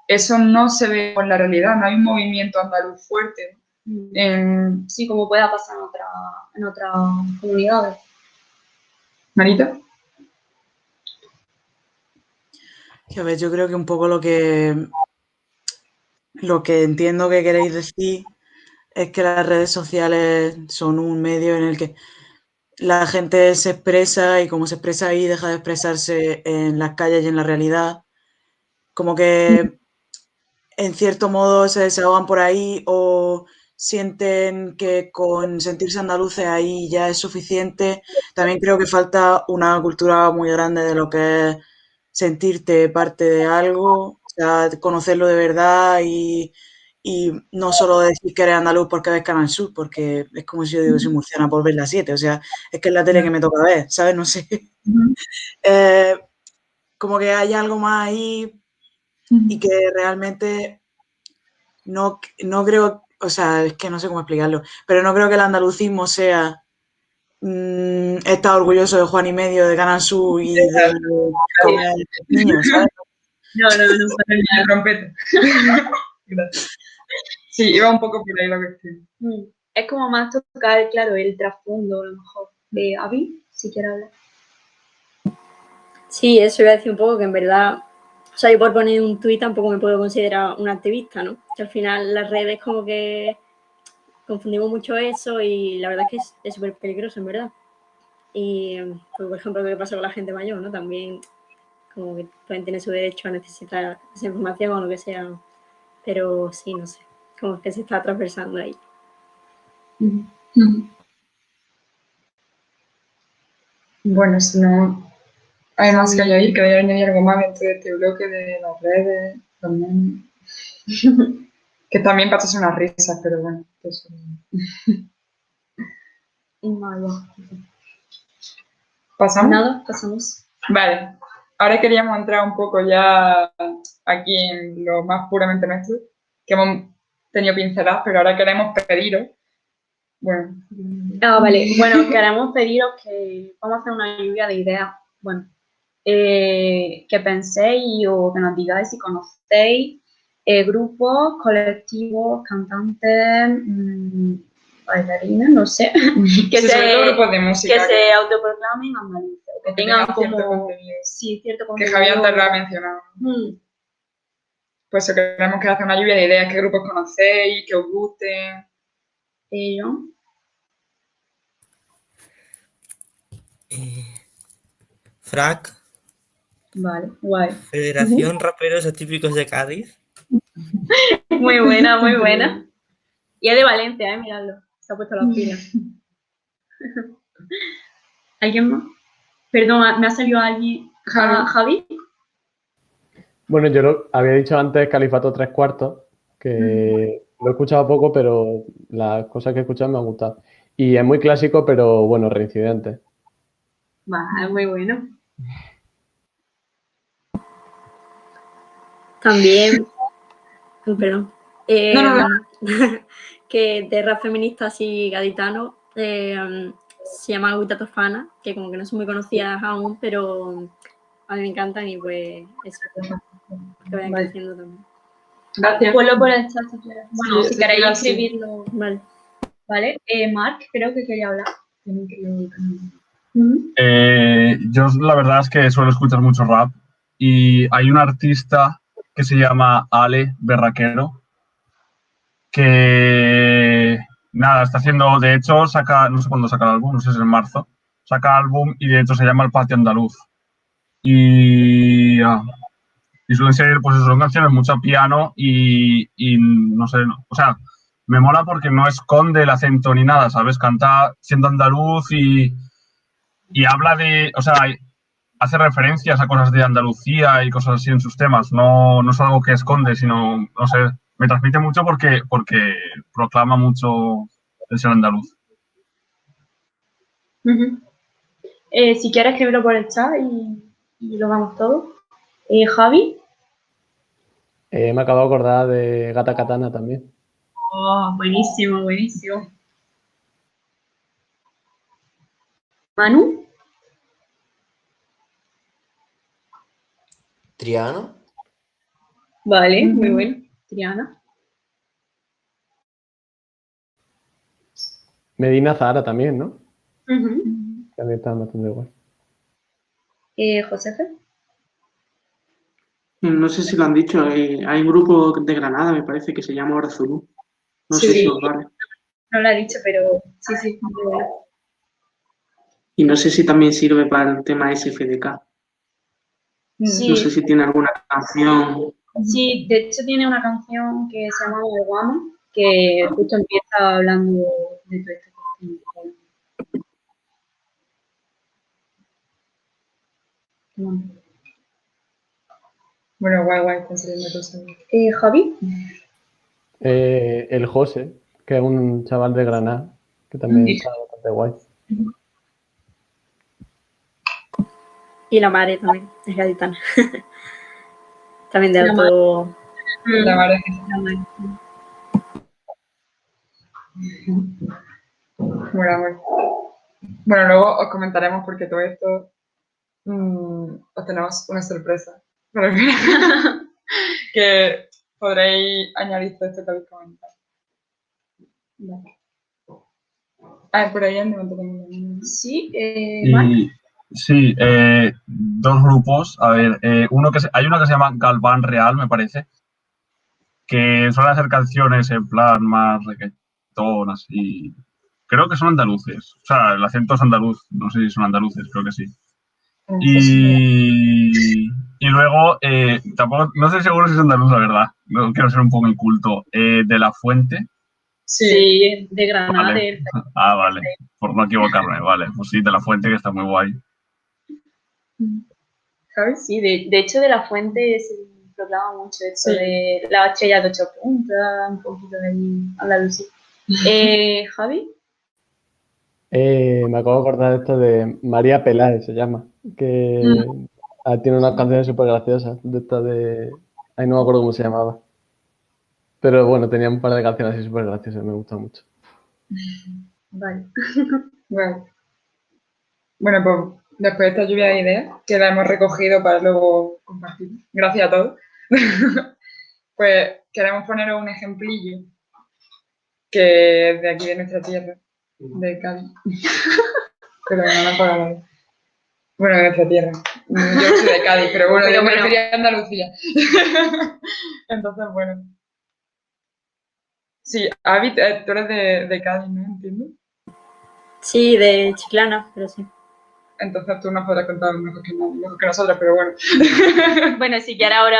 B: eso no se ve en la realidad, no hay un movimiento andaluz fuerte, ¿no?
A: Sí, como pueda pasar en otras comunidades.
B: ¿Marita?
G: A ver, yo creo que un poco lo que entiendo que queréis decir es que las redes sociales son un medio en el que la gente se expresa y como se expresa ahí deja de expresarse en las calles y en la realidad. Como que en cierto modo se desahogan por ahí o sienten que con sentirse andaluces ahí ya es suficiente. También creo que falta una cultura muy grande de lo que es sentirte parte de algo, o sea, conocerlo de verdad y no solo decir que eres andaluz porque ves Canal Sur, porque es como si yo digo soy murciana por ver la 7, o sea, es que es la tele que me toca ver, ¿sabes? No sé. Como que hay algo más ahí y que realmente no creo, o sea, es que no sé cómo explicarlo, pero no creo que el andalucismo sea estar orgulloso de Juan y Medio, de Canal Sur y de comer niños, ¿sabes?
B: No, la trompeta. Sí, iba un poco por ahí la cuestión.
A: Es como más tocar, claro, el trasfondo, a lo mejor. Avi, si quieres hablar.
K: Sí, eso iba a decir un poco que en verdad, o sea, yo por poner un tuit tampoco me puedo considerar una activista, ¿no? Que al final las redes como que confundimos mucho eso y la verdad es que es súper peligroso, en verdad. Y, pues, por ejemplo, lo que pasa con la gente mayor, ¿no? También como que pueden tener su derecho a necesitar esa información o lo que sea, pero sí, no sé, como que se está transversando ahí.
B: Bueno, si no hay más que añadir, que voy a añadir algo más dentro de este bloque de las redes, también. Que también pasas unas risas, pero bueno. Eso.
A: Vale.
B: ¿Pasamos?
A: Nada, pasamos.
B: Vale. ahora queríamos entrar un poco ya aquí en lo más puramente nuestro, que hemos tenido pinceladas, pero ahora queremos pediros. Bueno.
A: Vale. Bueno, queremos pediros que vamos a hacer una lluvia de ideas. Bueno, que penséis o que nos digáis si conocéis grupos, colectivos, cantantes, bailarines, no sé, que,
B: Sí, sobre todo grupos de música.
A: que se autoproclamen andaluces, que tengan
B: cierto
A: como
B: contenido.
A: Sí, cierto
B: Que
A: contenido.
B: Javier antes lo ha mencionado. Pues eso, queremos que hacer una lluvia de ideas, qué grupos conocéis, que os gusten.
A: ¿Yo?
I: Frac.
A: Vale, guay.
I: Federación Raperos Atípicos de Cádiz.
A: Muy buena, muy buena. Y es de Valencia, miradlo. Se ha puesto las pilas. ¿Alguien más? Perdón, me ha salido alguien. ¿Javi?
D: Bueno, yo había dicho antes Califato 3/4, que lo he escuchado poco, pero las cosas que he escuchado me han gustado. Y es muy clásico, pero bueno, reincidente.
A: Es muy bueno.
K: También, perdón,
B: No.
K: que de rap feminista así gaditano, se llama Agüita Tofana, que como que no son muy conocidas aún, pero a mí me encantan y pues eso, que vayan creciendo también.
A: Gracias. Ponlo por el chat si quieres. Bueno,
K: Sí,
A: si queréis
K: sí.
A: escribirlo.
K: Vale.
A: Vale. Marc, creo que quería hablar.
F: Yo la verdad es que suelo escuchar mucho rap y hay un artista que se llama Ale Berraquero que nada, está haciendo, de hecho, no sé cuándo saca el álbum, no sé si es en marzo, saca álbum y de hecho se llama El Patio Andaluz. Y suelen ser, pues son canciones mucho a piano y no sé, o sea, me mola porque no esconde el acento ni nada, ¿sabes? Canta siendo andaluz y habla de, o sea, hace referencias a cosas de Andalucía y cosas así en sus temas. No es algo que esconde, sino, no sé, me transmite mucho porque proclama mucho el ser andaluz.
A: Si quieres escribirlo por el chat y lo vamos todo. Javi.
D: Me acabo de acordar de Gata Katana también.
A: Oh, buenísimo, buenísimo. Manu.
C: Triana.
A: Vale, muy bueno. Triana.
D: Medina Zahara también, ¿no?
A: También
D: está bastante guay.
A: Josefe.
E: No sé si lo han dicho, hay un grupo de Granada, me parece, que se llama Hora Zulu. No sé si os vale.
A: No lo ha dicho, pero sí, muy bueno.
E: Y no sé si también sirve para el tema SFDK.
A: Sí.
E: No sé si tiene alguna canción.
A: Sí, de hecho tiene una canción que se llama Guama, que justo empieza hablando de todo esto.
B: Bueno, guay, están saliendo cosas.
A: Javi.
D: El José, que es un chaval de Granada, que también está bastante guay.
K: Y la Mare también, es gaditana. También de alto.
B: La Mare. Bueno, luego os comentaremos porque todo esto os tenemos una sorpresa. Que podréis añadir todo esto que habéis comentado. Vale. Por ahí ande
A: Sí,
F: Sí, dos grupos. A ver, hay uno que se llama Galván Real, me parece, que suelen hacer canciones en plan más reggaetón, así. Creo que son andaluces. O sea, el acento es andaluz. No sé si son andaluces, creo que sí. Y luego, tampoco, no estoy seguro si es andaluz, la verdad. No quiero ser un poco inculto. De La Fuente.
A: Sí, de Granada.
F: Vale. Vale. Por no equivocarme, vale. Pues sí, de La Fuente, que está muy guay.
A: ¿Sabes? Sí, de hecho de La Fuente se proclama mucho esto de la estrella de 8 puntas, un poquito de Andalucía. Javi.
D: Me acabo de acordar de esto de María Peláez, se llama, que tiene unas canciones súper graciosas, de esta de... Ay, no me acuerdo cómo se llamaba. Pero bueno, tenía un par de canciones así súper graciosas, me gusta mucho.
A: Vale.
B: Bueno, pues después de esta lluvia de ideas, que la hemos recogido para luego compartir, gracias a todos, pues queremos poneros un ejemplillo que es de aquí de nuestra tierra, de Cádiz. Pero no me apaga nadie. Bueno, de nuestra tierra. Yo soy de Cádiz, pero bueno, yo me refería a Andalucía. Entonces, bueno. Sí, Avi, tú eres de Cádiz, ¿no? ¿Entiendo?
K: Sí, de Chiclana, pero sí.
B: Entonces tú nos podrás contar mejor que nosotros, pero bueno.
A: Bueno, si quieres ahora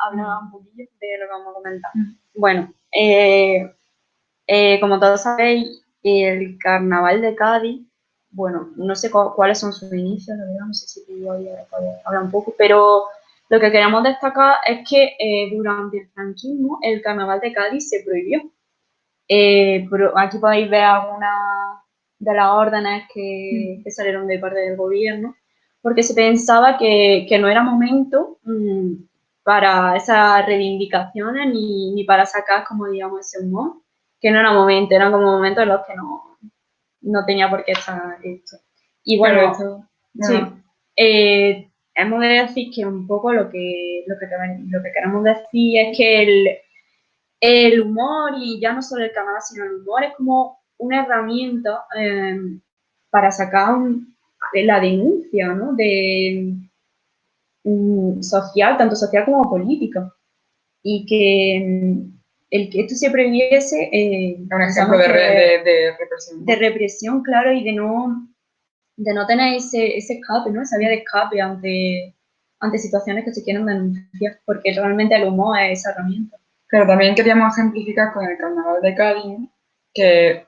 A: hablar un poquillo de lo que vamos a comentar. Bueno, como todos sabéis, el Carnaval de Cádiz, bueno, no sé cuáles son sus inicios, la verdad, no sé si tú ahí ahora puedes hablar un poco, pero lo que queremos destacar es que durante el franquismo el Carnaval de Cádiz se prohibió. Pero aquí podéis ver algunas de las órdenes que salieron de parte del gobierno, porque se pensaba que no era momento para esas reivindicaciones ni para sacar, como digamos, ese humor, que no era momento, eran como momentos en los que no tenía por qué estar esto. Y bueno, sí, hemos de decir que un poco lo que queremos decir es que el humor, y ya no solo el carnaval, sino el humor, es como una herramienta para sacar la denuncia, ¿no? Social, tanto social como política. Y que el que esto se prohibiese...
B: un ejemplo de represión.
A: De represión, claro, y de no tener ese escape, ¿no? Esa vía de escape ante situaciones que se quieren denunciar, porque realmente el humor es esa herramienta.
B: Pero también queríamos ejemplificar con el Carnaval de Cádiz, ¿no? que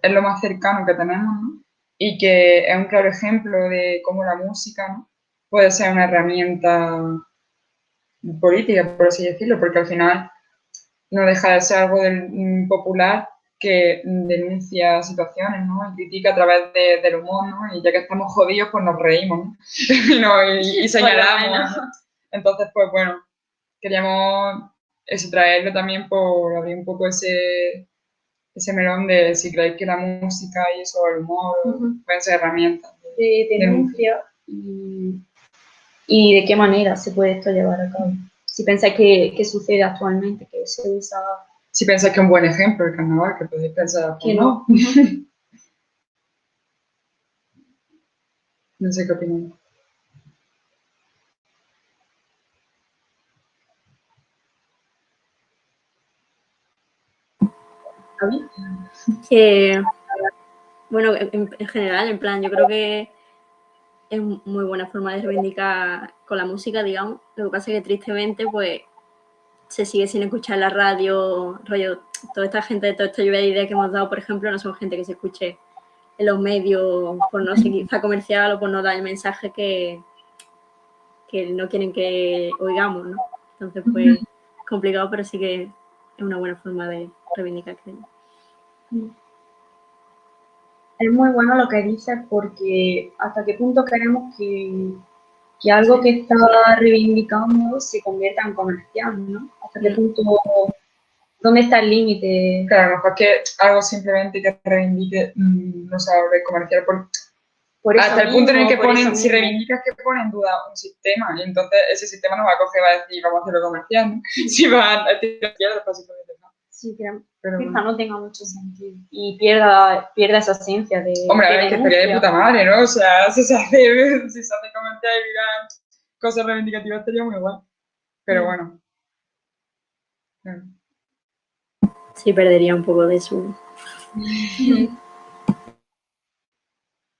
B: es lo más cercano que tenemos, ¿no? Y que es un claro ejemplo de cómo la música, ¿no? Puede ser una herramienta política, por así decirlo, porque al final no deja de ser algo popular que denuncia situaciones, ¿no? Y critica a través del humor, ¿no? Y ya que estamos jodidos, pues nos reímos, ¿no? y señalamos, ¿no? Entonces, pues bueno, queríamos eso, traerlo también por abrir un poco ese melón de si creéis que la música y eso, el humor, pueden ser herramientas
A: de denuncia y de qué manera se puede esto llevar a cabo. Si pensáis que sucede actualmente, que se usa...
B: Si pensáis que es un buen ejemplo el carnaval, que podéis pensar
A: que no.
B: No sé qué opináis.
K: Que, bueno, en general, en plan, yo creo que es muy buena forma de reivindicar con la música, digamos. Lo que pasa es que tristemente, pues, se sigue sin escuchar la radio, rollo, toda esta gente, toda esta lluvia de ideas que hemos dado, por ejemplo, no son gente que se escuche en los medios por no ser quizá comercial o por no dar el mensaje que no quieren que oigamos, ¿no? Entonces, pues, es complicado, pero sí que es una buena forma de reivindicar, creo.
A: Es muy bueno lo que dices, porque hasta qué punto queremos que algo que está reivindicando se convierta en comercial, ¿no? Hasta qué punto, ¿dónde está el límite?
B: Claro, a lo mejor que algo simplemente que reivindique no se va a volver comercial
A: por
B: hasta el punto en el que ponen, si
A: mismo.
B: reivindicas que pone en duda un sistema, y entonces ese sistema no va a coger, va a decir, vamos a hacerlo comercial, ¿no? Si va a tirar piedras, básicamente, ¿no?
A: Sí, creo
B: pero
A: quizá no tenga mucho sentido y pierda esa esencia de...
B: Hombre, a ver, que estaría de puta madre, ¿no? O sea, si se hace comercial y digan cosas reivindicativas estaría muy guay. Pero bueno. Claro.
K: Sí, perdería un poco de su...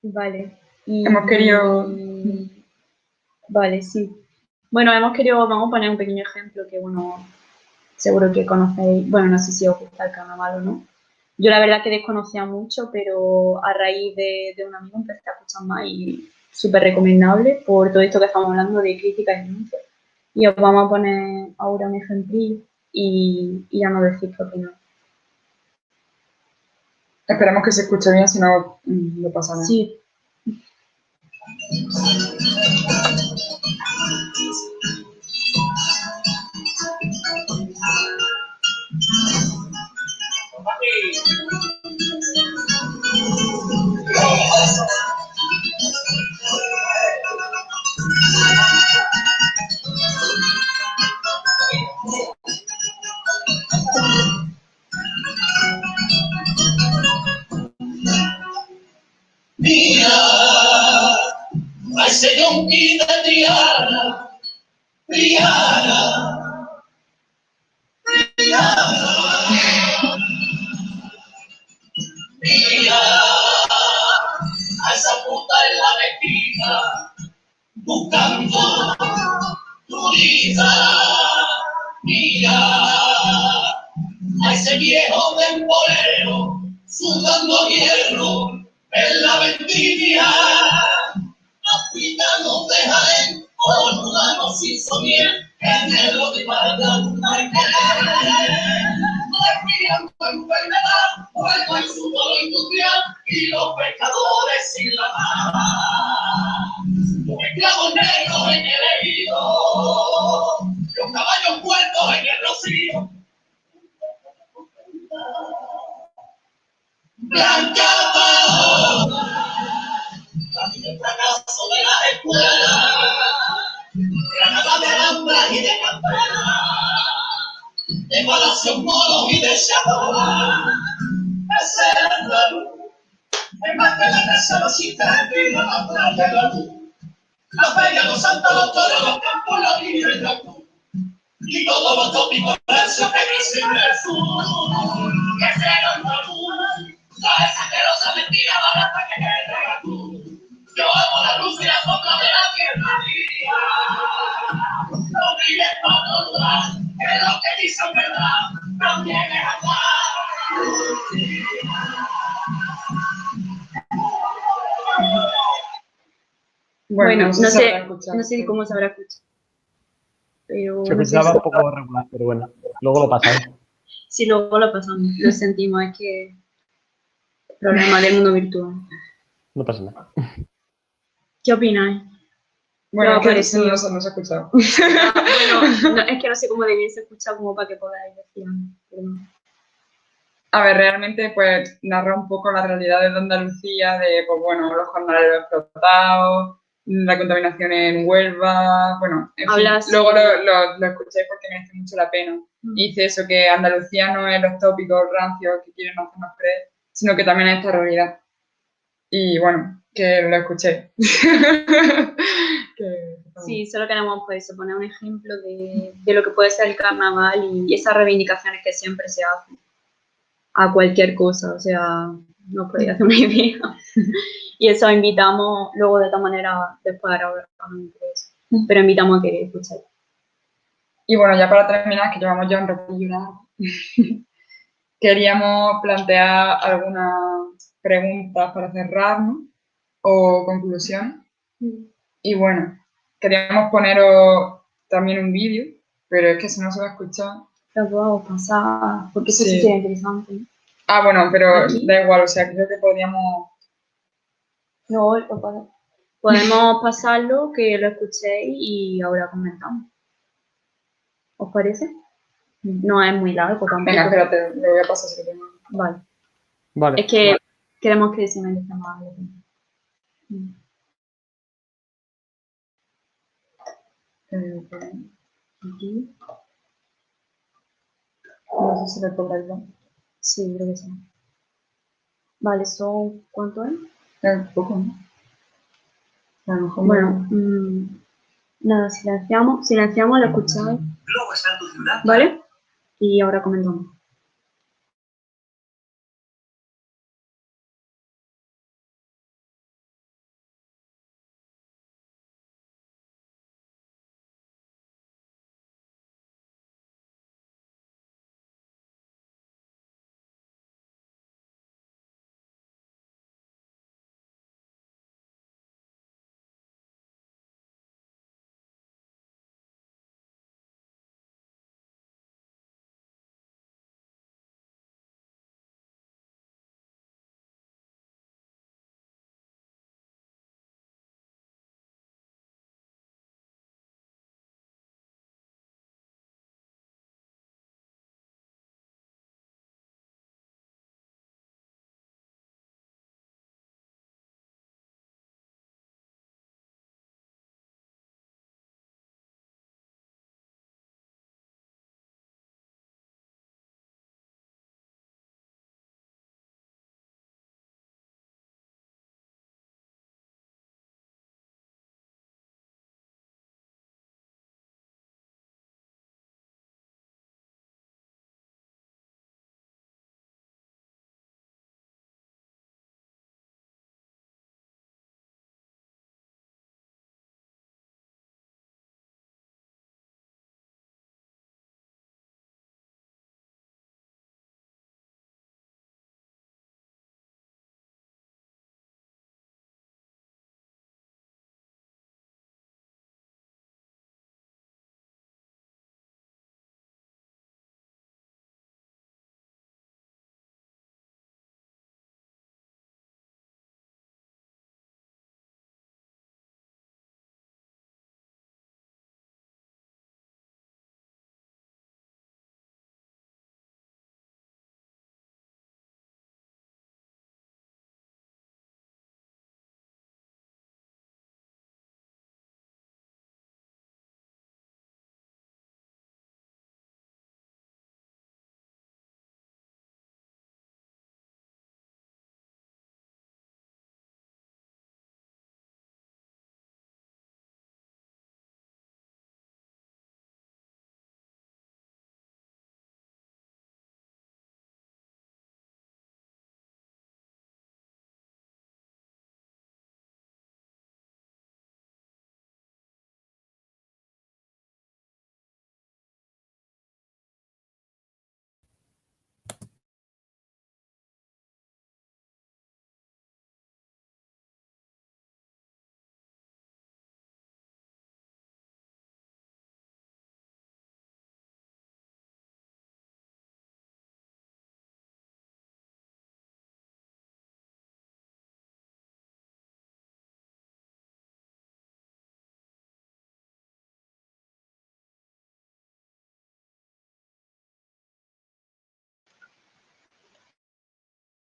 A: Vale.
B: Hemos querido...
A: Vale, sí. Bueno, vamos a poner un pequeño ejemplo que, bueno, seguro que conocéis, bueno, no sé si os gusta el carnaval o no. Yo la verdad que desconocía mucho, pero a raíz de un amigo empecé a escuchar más y súper recomendable por todo esto que estamos hablando de crítica y denuncia. Y os vamos a poner ahora un ejemplillo y ya nos decís qué opináis.
B: Esperemos que se escuche bien, si no, lo pasa nada.
A: Sí.
H: Mira, a ese yonki de Triana, Triana, Triana. Mira, a esa puta en la mezquita, buscando tu vida. Mira, a ese viejo temporero, sudando hierro en la vendimia. Los gitanos de Jaén, por manos sin somier, en el Otiparga, respirando enfermedad, vuelvo en su dolor industrial, y los pescadores sin la paz. Los esclavos negros en el ejido, los caballos muertos en el rocío. Blanca Paloma, el fracaso de las escuelas, Granada de Alhambra y de Campana, de Palacio Moro y de Chapola. Ese es la luz, es más que la casa, los cisternos, la playa, la luz, la feria, los santos, los toros, los campos, la vida y la cruz, y todos los tópicos versos que dicen Jesús. Que será la luz, la exagerosa mentira barata que queda tú. Yo amo la luz y la sombra de la tierra mía. No brilles para dudar, que lo que dicen verdad también es hablar.
A: Bueno, no
B: se
A: sé,
B: habrá escuchado.
A: no sé cómo se habrá escuchado. Pero
D: Se
A: no sé
D: escuchaba un poco regular, pero bueno, luego lo pasamos.
A: si luego lo pasamos. Lo sentimos, es que problema del mundo virtual.
D: No pasa nada.
A: ¿Qué opináis?
B: Bueno,
A: No,
B: que
A: pues
B: eso no se ha escuchado.
A: Bueno, es que no sé cómo debiese escuchar como para que podáis decir. Perdón.
B: A ver, realmente pues narra un poco la realidad de Andalucía, de pues bueno, los jornaleros explotados, la contaminación en Huelva, bueno, en fin. Luego lo escuché porque merece mucho la pena. Y dice eso, que Andalucía no es los tópicos rancios que quieren hacernos creer, sino que también es esta realidad. Y bueno, que lo escuché.
A: Sí, solo queremos pues, poner un ejemplo de lo que puede ser el carnaval y esas reivindicaciones que siempre se hacen a cualquier cosa, o sea, no podéis hacer una idea. Y eso invitamos, luego de esta manera, después ahora eso. Pero invitamos a que escuchéis.
B: Y bueno, ya para terminar, que llevamos ya un ratillo largo, queríamos plantear algunas preguntas para cerrar, ¿no? O conclusión. Y bueno, queríamos poneros también un vídeo, pero es que si no se va a escuchar.
A: Lo puedo pasar, porque eso sí sería interesante.
B: Ah, bueno, pero
A: ¿Aquí?
B: da igual, o sea, creo que podríamos...
A: No, podemos pasarlo, que lo escuchéis y ahora comentamos. ¿Os parece? No es muy largo tampoco.
B: Venga, espérate, lo voy a pasar si lo tengo.
A: Vale. Es que queremos que se me dice más. Aquí. No sé si lo podrás ver. Sí, creo que sí. Vale, son... ¿cuánto es?
B: Un poco, ¿no? A lo mejor
A: Bueno, nada, silenciamos, lo escucháis. ¿Vale? Y ahora comentamos.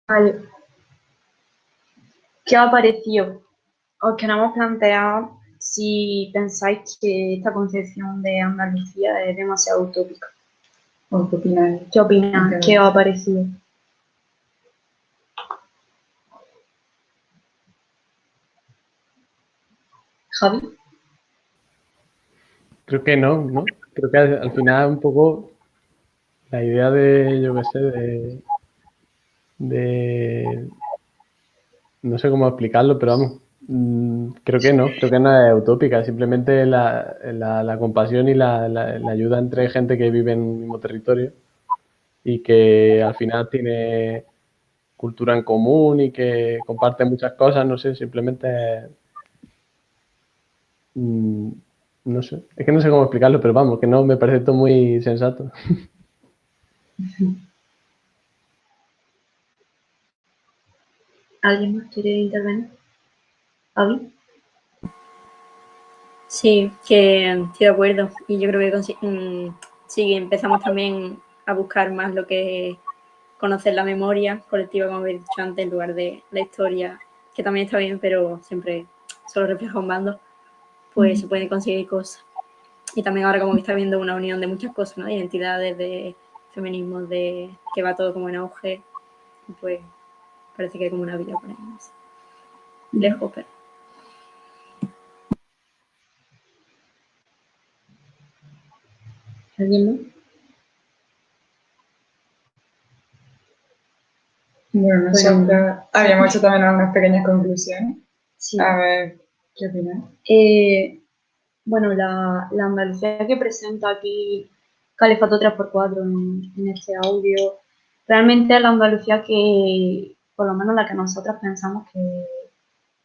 A: Vale. ¿Qué os ha parecido? Os queremos plantear si pensáis que esta concepción de Andalucía es demasiado utópica.
B: ¿O qué opináis?
A: ¿Qué opináis? ¿Qué os ha parecido? Javi.
D: Creo que no. Creo que al final un poco la idea de, yo qué sé, de no sé cómo explicarlo, pero vamos, creo que no es utópica, simplemente la compasión y la ayuda entre gente que vive en un mismo territorio y que al final tiene cultura en común y que comparte muchas cosas, no sé, simplemente no sé, es que no sé cómo explicarlo, pero vamos, que no me parece todo muy sensato.
A: ¿Alguien más quiere intervenir? ¿Javi?
K: Sí, que estoy de acuerdo. Y yo creo que si empezamos también a buscar más lo que es conocer la memoria colectiva, como habéis dicho antes, en lugar de la historia, que también está bien, pero siempre solo refleja un bando, pues se pueden conseguir cosas. Y también ahora como que está habiendo una unión de muchas cosas, ¿no? De identidades, de feminismos, de que va todo como en auge, pues parece que hay como una vía por ahí más lejos, pero...
A: ¿Alguien más?
B: Bueno, nosotros habíamos hecho también unas pequeñas conclusiones.
A: Sí.
B: A ver, ¿qué opinas?
A: Bueno, la Andalucía que presenta aquí Califato 3x4 en este audio, realmente es la Andalucía que, por lo menos la que nosotros pensamos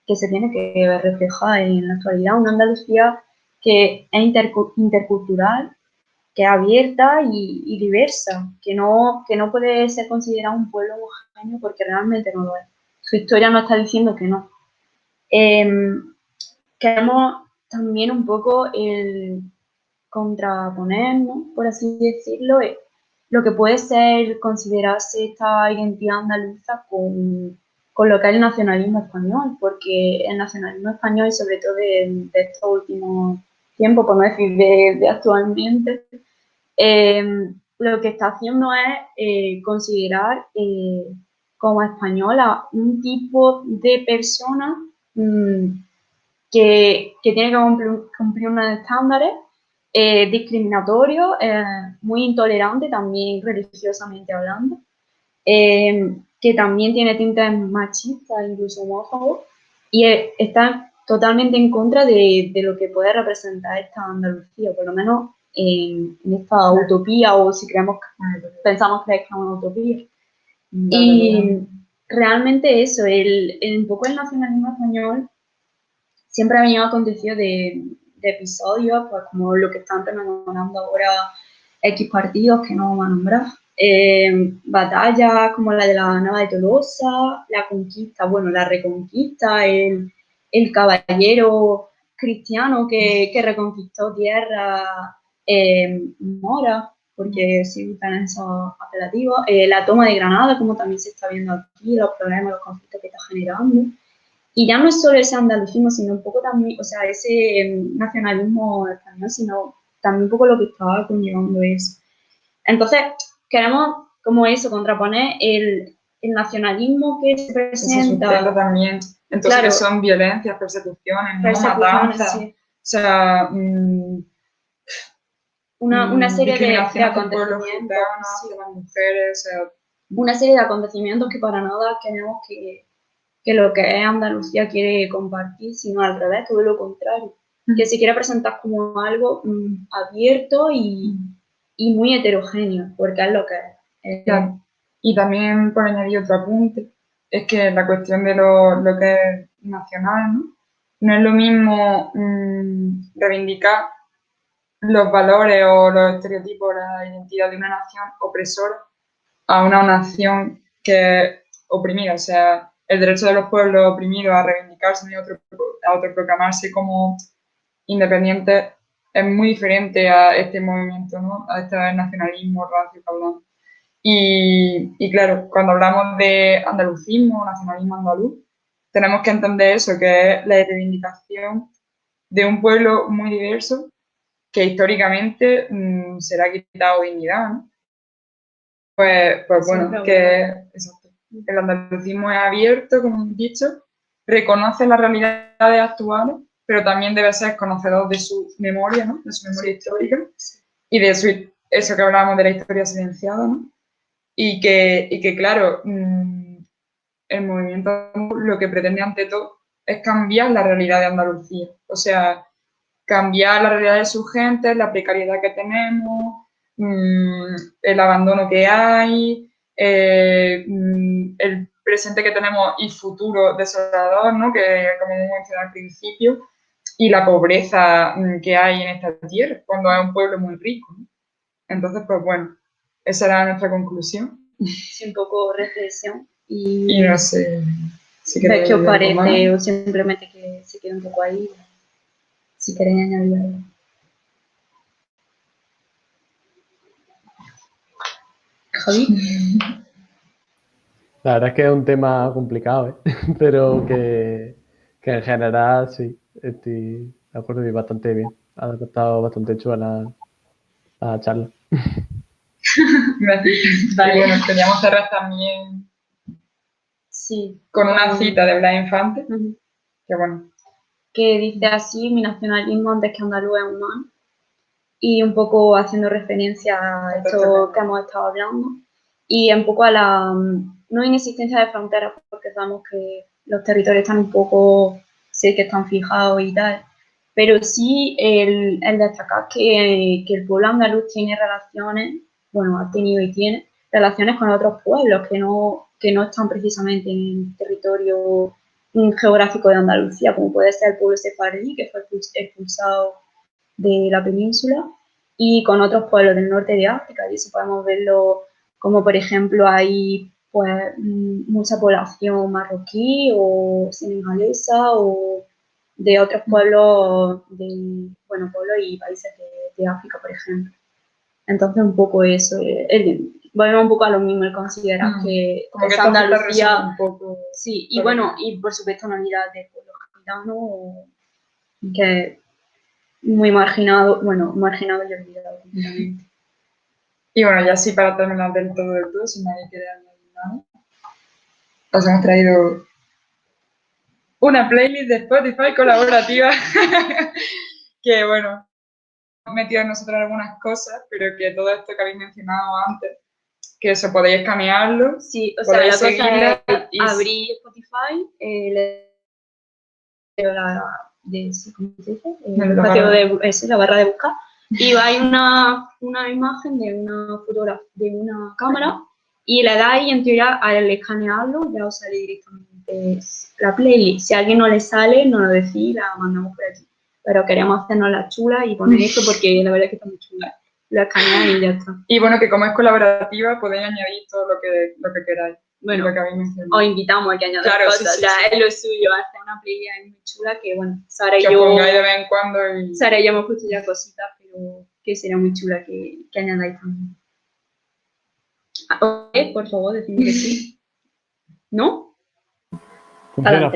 A: que se tiene que ver reflejada en la actualidad. Una Andalucía que es intercultural, que es abierta y diversa, que no puede ser considerado un pueblo homogéneo porque realmente no lo es. Su historia nos está diciendo que no. Queremos también un poco el contraponer, ¿no? Por así decirlo, lo que puede ser considerarse esta identidad andaluza con lo que es el nacionalismo español, porque el nacionalismo español, sobre todo de estos últimos tiempos, por no decir de actualmente, lo que está haciendo es considerar como española un tipo de persona que tiene que cumplir unos estándares discriminatorios, muy intolerante también religiosamente hablando, que también tiene tintes machistas, incluso homófobos, y está totalmente en contra de lo que puede representar esta Andalucía, por lo menos en esta utopía, o si pensamos que es una utopía. Y realmente eso, un poco el nacionalismo español siempre ha venido acontecido de episodios, pues como lo que están rememorando ahora X partidos que no vamos a nombrar. Batallas como la de la Nava de Tolosa, la conquista, bueno, la reconquista, el caballero cristiano que reconquistó tierra mora, porque sí usan esos apelativos, la toma de Granada, como también se está viendo aquí, los problemas, los conflictos que está generando. Y ya no es solo ese andalucismo, sino un poco también, o sea, ese nacionalismo español, sino también un poco lo que estaba conllevando eso. Entonces, queremos como eso, contraponer el nacionalismo que se presenta.
B: Eso también. Entonces, claro, son violencias, persecuciones, no matanzas. Sí. O sea,
A: una serie de acontecimientos.
B: Sí. Las mujeres, o sea,
A: una serie de acontecimientos que para nada queremos que lo que es Andalucía quiere compartir, sino al revés, todo lo contrario. Que se quiere presentar como algo abierto y muy heterogéneo, porque es lo que es.
B: Claro. Y también, por añadir otro apunte, es que la cuestión de lo que es nacional, ¿no? No es lo mismo reivindicar los valores o los estereotipos, la identidad de una nación opresora a una nación que es oprimida. O sea, el derecho de los pueblos oprimidos a reivindicarse y a autoproclamarse como independientes es muy diferente a este movimiento, ¿no? A este nacionalismo rancio que hablamos. Y claro, cuando hablamos de andalucismo, nacionalismo andaluz, tenemos que entender eso, que es la reivindicación de un pueblo muy diverso que históricamente se le ha quitado dignidad, ¿no? Pues bueno, que exacto, el andalucismo es abierto, como hemos dicho, reconoce las realidades actuales, pero también debe ser conocedor de su memoria, ¿no? De su memoria histórica y de eso que hablábamos de la historia silenciada, ¿no? Y que claro, el movimiento lo que pretende ante todo es cambiar la realidad de Andalucía, o sea, cambiar la realidad de sus gentes, la precariedad que tenemos, el abandono que hay, el presente que tenemos y futuro desolador, ¿no? Que como hemos mencionado al principio, y la pobreza que hay en esta tierra, cuando es un pueblo muy rico, ¿no? Entonces, pues bueno, esa era nuestra conclusión.
A: Sí, un poco reflexión.
B: Y no sé si
A: ver qué os parece
B: más.
A: o simplemente que se quede un poco ahí. Si queréis añadir algo. Javi.
D: La verdad es que es un tema complicado, ¿eh? Pero que en general sí, estoy de acuerdo y bastante bien. Ha estado bastante chula la charla.
B: Gracias.
A: Vale.
B: Y bueno, queríamos cerrar también
A: sí,
B: con una cita de Blas Infante, que bueno.
A: Que dice así: mi nacionalismo antes que andaluz es humano. Y un poco haciendo referencia a esto que hemos estado hablando. Y un poco a la no inexistencia de fronteras, porque sabemos que los territorios están un poco, sé que están fijados y tal, pero sí el destacar que el pueblo andaluz tiene relaciones, bueno, ha tenido y tiene relaciones con otros pueblos que no están precisamente en el territorio geográfico de Andalucía, como puede ser el pueblo sefardí, que fue expulsado de la península, y con otros pueblos del norte de África, y eso podemos verlo como, por ejemplo, hay pues mucha población marroquí o senegalesa o de otros pueblos, pueblos y países de África, por ejemplo. Entonces, un poco eso, volvemos un poco a lo mismo, el considerar que Andalucía,
B: un poco
A: sí, y bueno, y por supuesto una unidad de pueblos gitanos, que muy marginado, marginado y olvidado completamente.
B: Y bueno, ya sí, para terminar del todo, si nadie quiere añadir nada, os hemos traído una playlist de Spotify colaborativa que, bueno, hemos metido nosotros algunas cosas, pero que todo esto que habéis mencionado antes, que eso podéis escanearlo.
A: Sí, o sea, la cosa es abrir Spotify, ¿cómo se dice? La barra de buscar, y va una imagen de una fotografía, de una cámara, y le dais y en teoría al escanearlo ya os sale directamente la playlist. Si a alguien no le sale, nos lo decís y la mandamos por aquí. Pero queremos hacernos la chula y poner esto porque la verdad es que está muy chula. Lo escaneáis y ya está.
B: Y bueno, que como es colaborativa podéis añadir todo lo que queráis.
A: Bueno,
B: lo que habéis mencionado.
A: Os invitamos a que añadáis cosas,
B: sí,
A: ya es lo suyo, hacer una playlist muy chula que, bueno, Sara y
B: que
A: yo...
B: pongáis de vez en cuando y...
A: Sara y yo hemos puesto ya cositas, pero que sería muy chula que añadáis también. Por favor, decidme que sí. ¿No?
D: Funciona.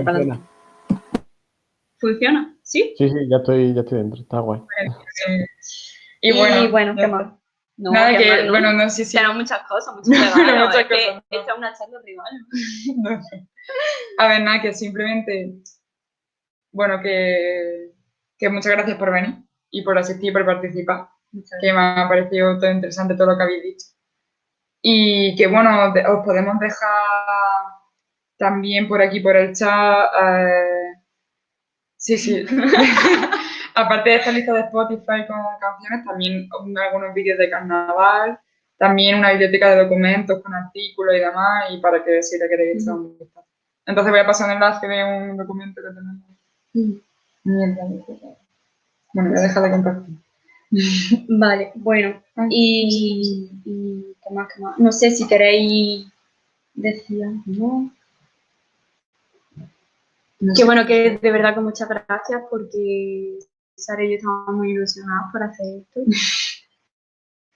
A: ¿Funciona? ¿Sí?
D: Sí, ya estoy dentro, está guay.
B: Y
A: bueno, ¿qué más? No,
B: nada, que,
A: más, ¿no?
B: bueno, no sé si...
A: Tenemos muchas cosas, muchos regalos.
B: muchas cosas,
A: que esta es una charla rival.
B: No. A ver, nada, que simplemente, bueno, que muchas gracias por venir y por asistir y por participar, que me ha parecido todo interesante todo lo que habéis dicho. Y que, bueno, os podemos dejar también por aquí, por el chat, sí. Aparte de esta lista de Spotify con canciones, también algunos vídeos de carnaval, también una biblioteca de documentos con artículos y demás, y para que si le queréis echar un vistazo. Entonces voy a pasar un enlace de un documento que tenemos. Bueno, voy a dejar de compartir.
A: Vale, bueno, y ¿qué más? No sé si queréis decir algo, ¿no? Que bueno, que de verdad que muchas gracias porque Sara y yo estamos muy ilusionados por hacer esto.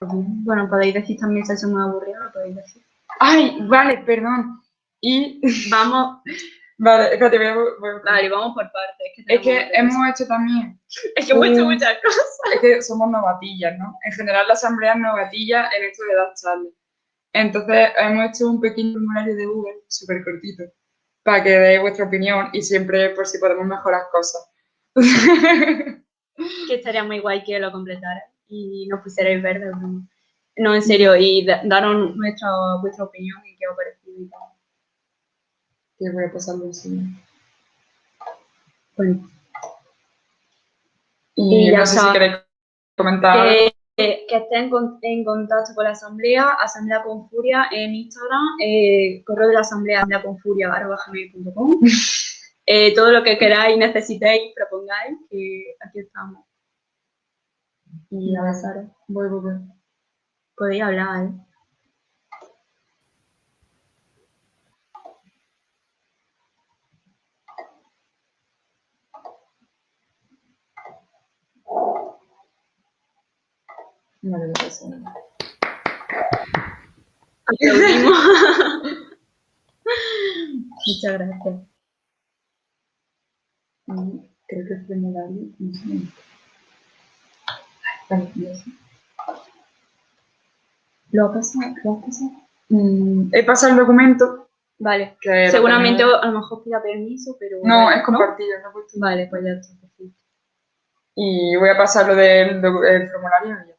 A: Bueno, podéis decir también si eso me aburrido, lo podéis decir.
B: ¡Ay! Vale, perdón. Y...
A: Vamos.
B: Vale, espérate,
A: Vale, vamos por partes.
B: Es que hemos hecho también...
A: Es que hemos hecho muchas cosas.
B: Es que somos novatillas, ¿no? En general la asamblea es novatilla en esto de dar charlas. Entonces hemos hecho un pequeño formulario de Google, súper cortito, para que deis vuestra opinión y siempre por si podemos mejorar cosas.
A: Que estaría muy guay que lo completara y nos pusierais verde. No, en serio, y daros vuestra opinión y qué os ha parecido y tal.
B: Que voy a pasarlo así.
A: Bueno.
B: Y no sé si queréis comentar.
A: Que estén en contacto con la asamblea, Asamblea con Furia en Instagram, correo de la asamblea asambleaconfuria@gmail.com. Todo lo que queráis, necesitéis, propongáis, que aquí estamos. Y a ver, Sara, voy. Podéis hablar, ¿eh?
B: No le pasa nada.
A: Aplaudimos. Muchas gracias. Creo que el formulario, no sé. Vale, ya sé. ¿Lo ha pasado?
B: He pasado el documento.
A: Vale.
B: Que
A: seguramente a lo mejor pida permiso, pero...
B: No,
A: vale,
B: es compartido. ¿No?
A: Vale, pues ya está. Perfecto.
B: Y voy a pasar lo del formulario y ya.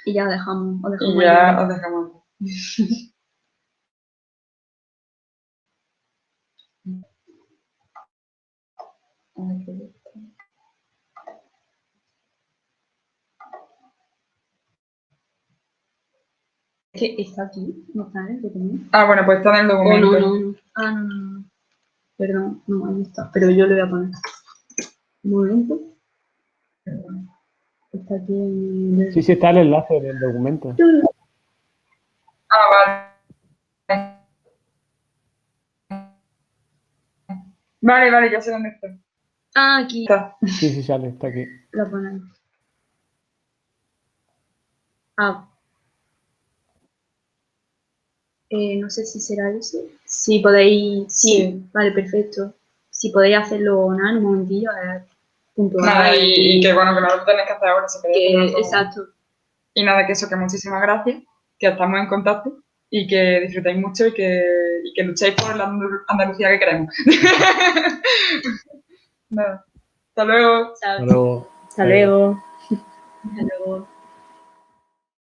A: Y ya os dejamos
B: Y ya os dejamos.
A: Es que está aquí, no está en el documento.
B: Ah, bueno, pues está en el documento.
A: No. Ah, no. Perdón, no, ahí está. Pero yo le voy a poner. Un momento. Está aquí en el...
D: Sí, está el enlace del documento.
B: Ah, vale. Vale, ya sé dónde está.
A: Ah, aquí.
B: Está.
D: Sí, sale, está aquí.
A: Lo ponemos. Ah. No sé si será eso. Si podéis... Sí. Vale, perfecto. Si podéis hacerlo nada, en un momentillo, puntual.
B: Nada, y que bueno, que no lo tenéis que hacer ahora.
A: Exacto.
B: Y nada, que eso, que muchísimas gracias, que estamos en contacto y que disfrutéis mucho y que luchéis por la Andalucía que queremos. Nada. Hasta luego.
A: Hasta luego. Hasta luego.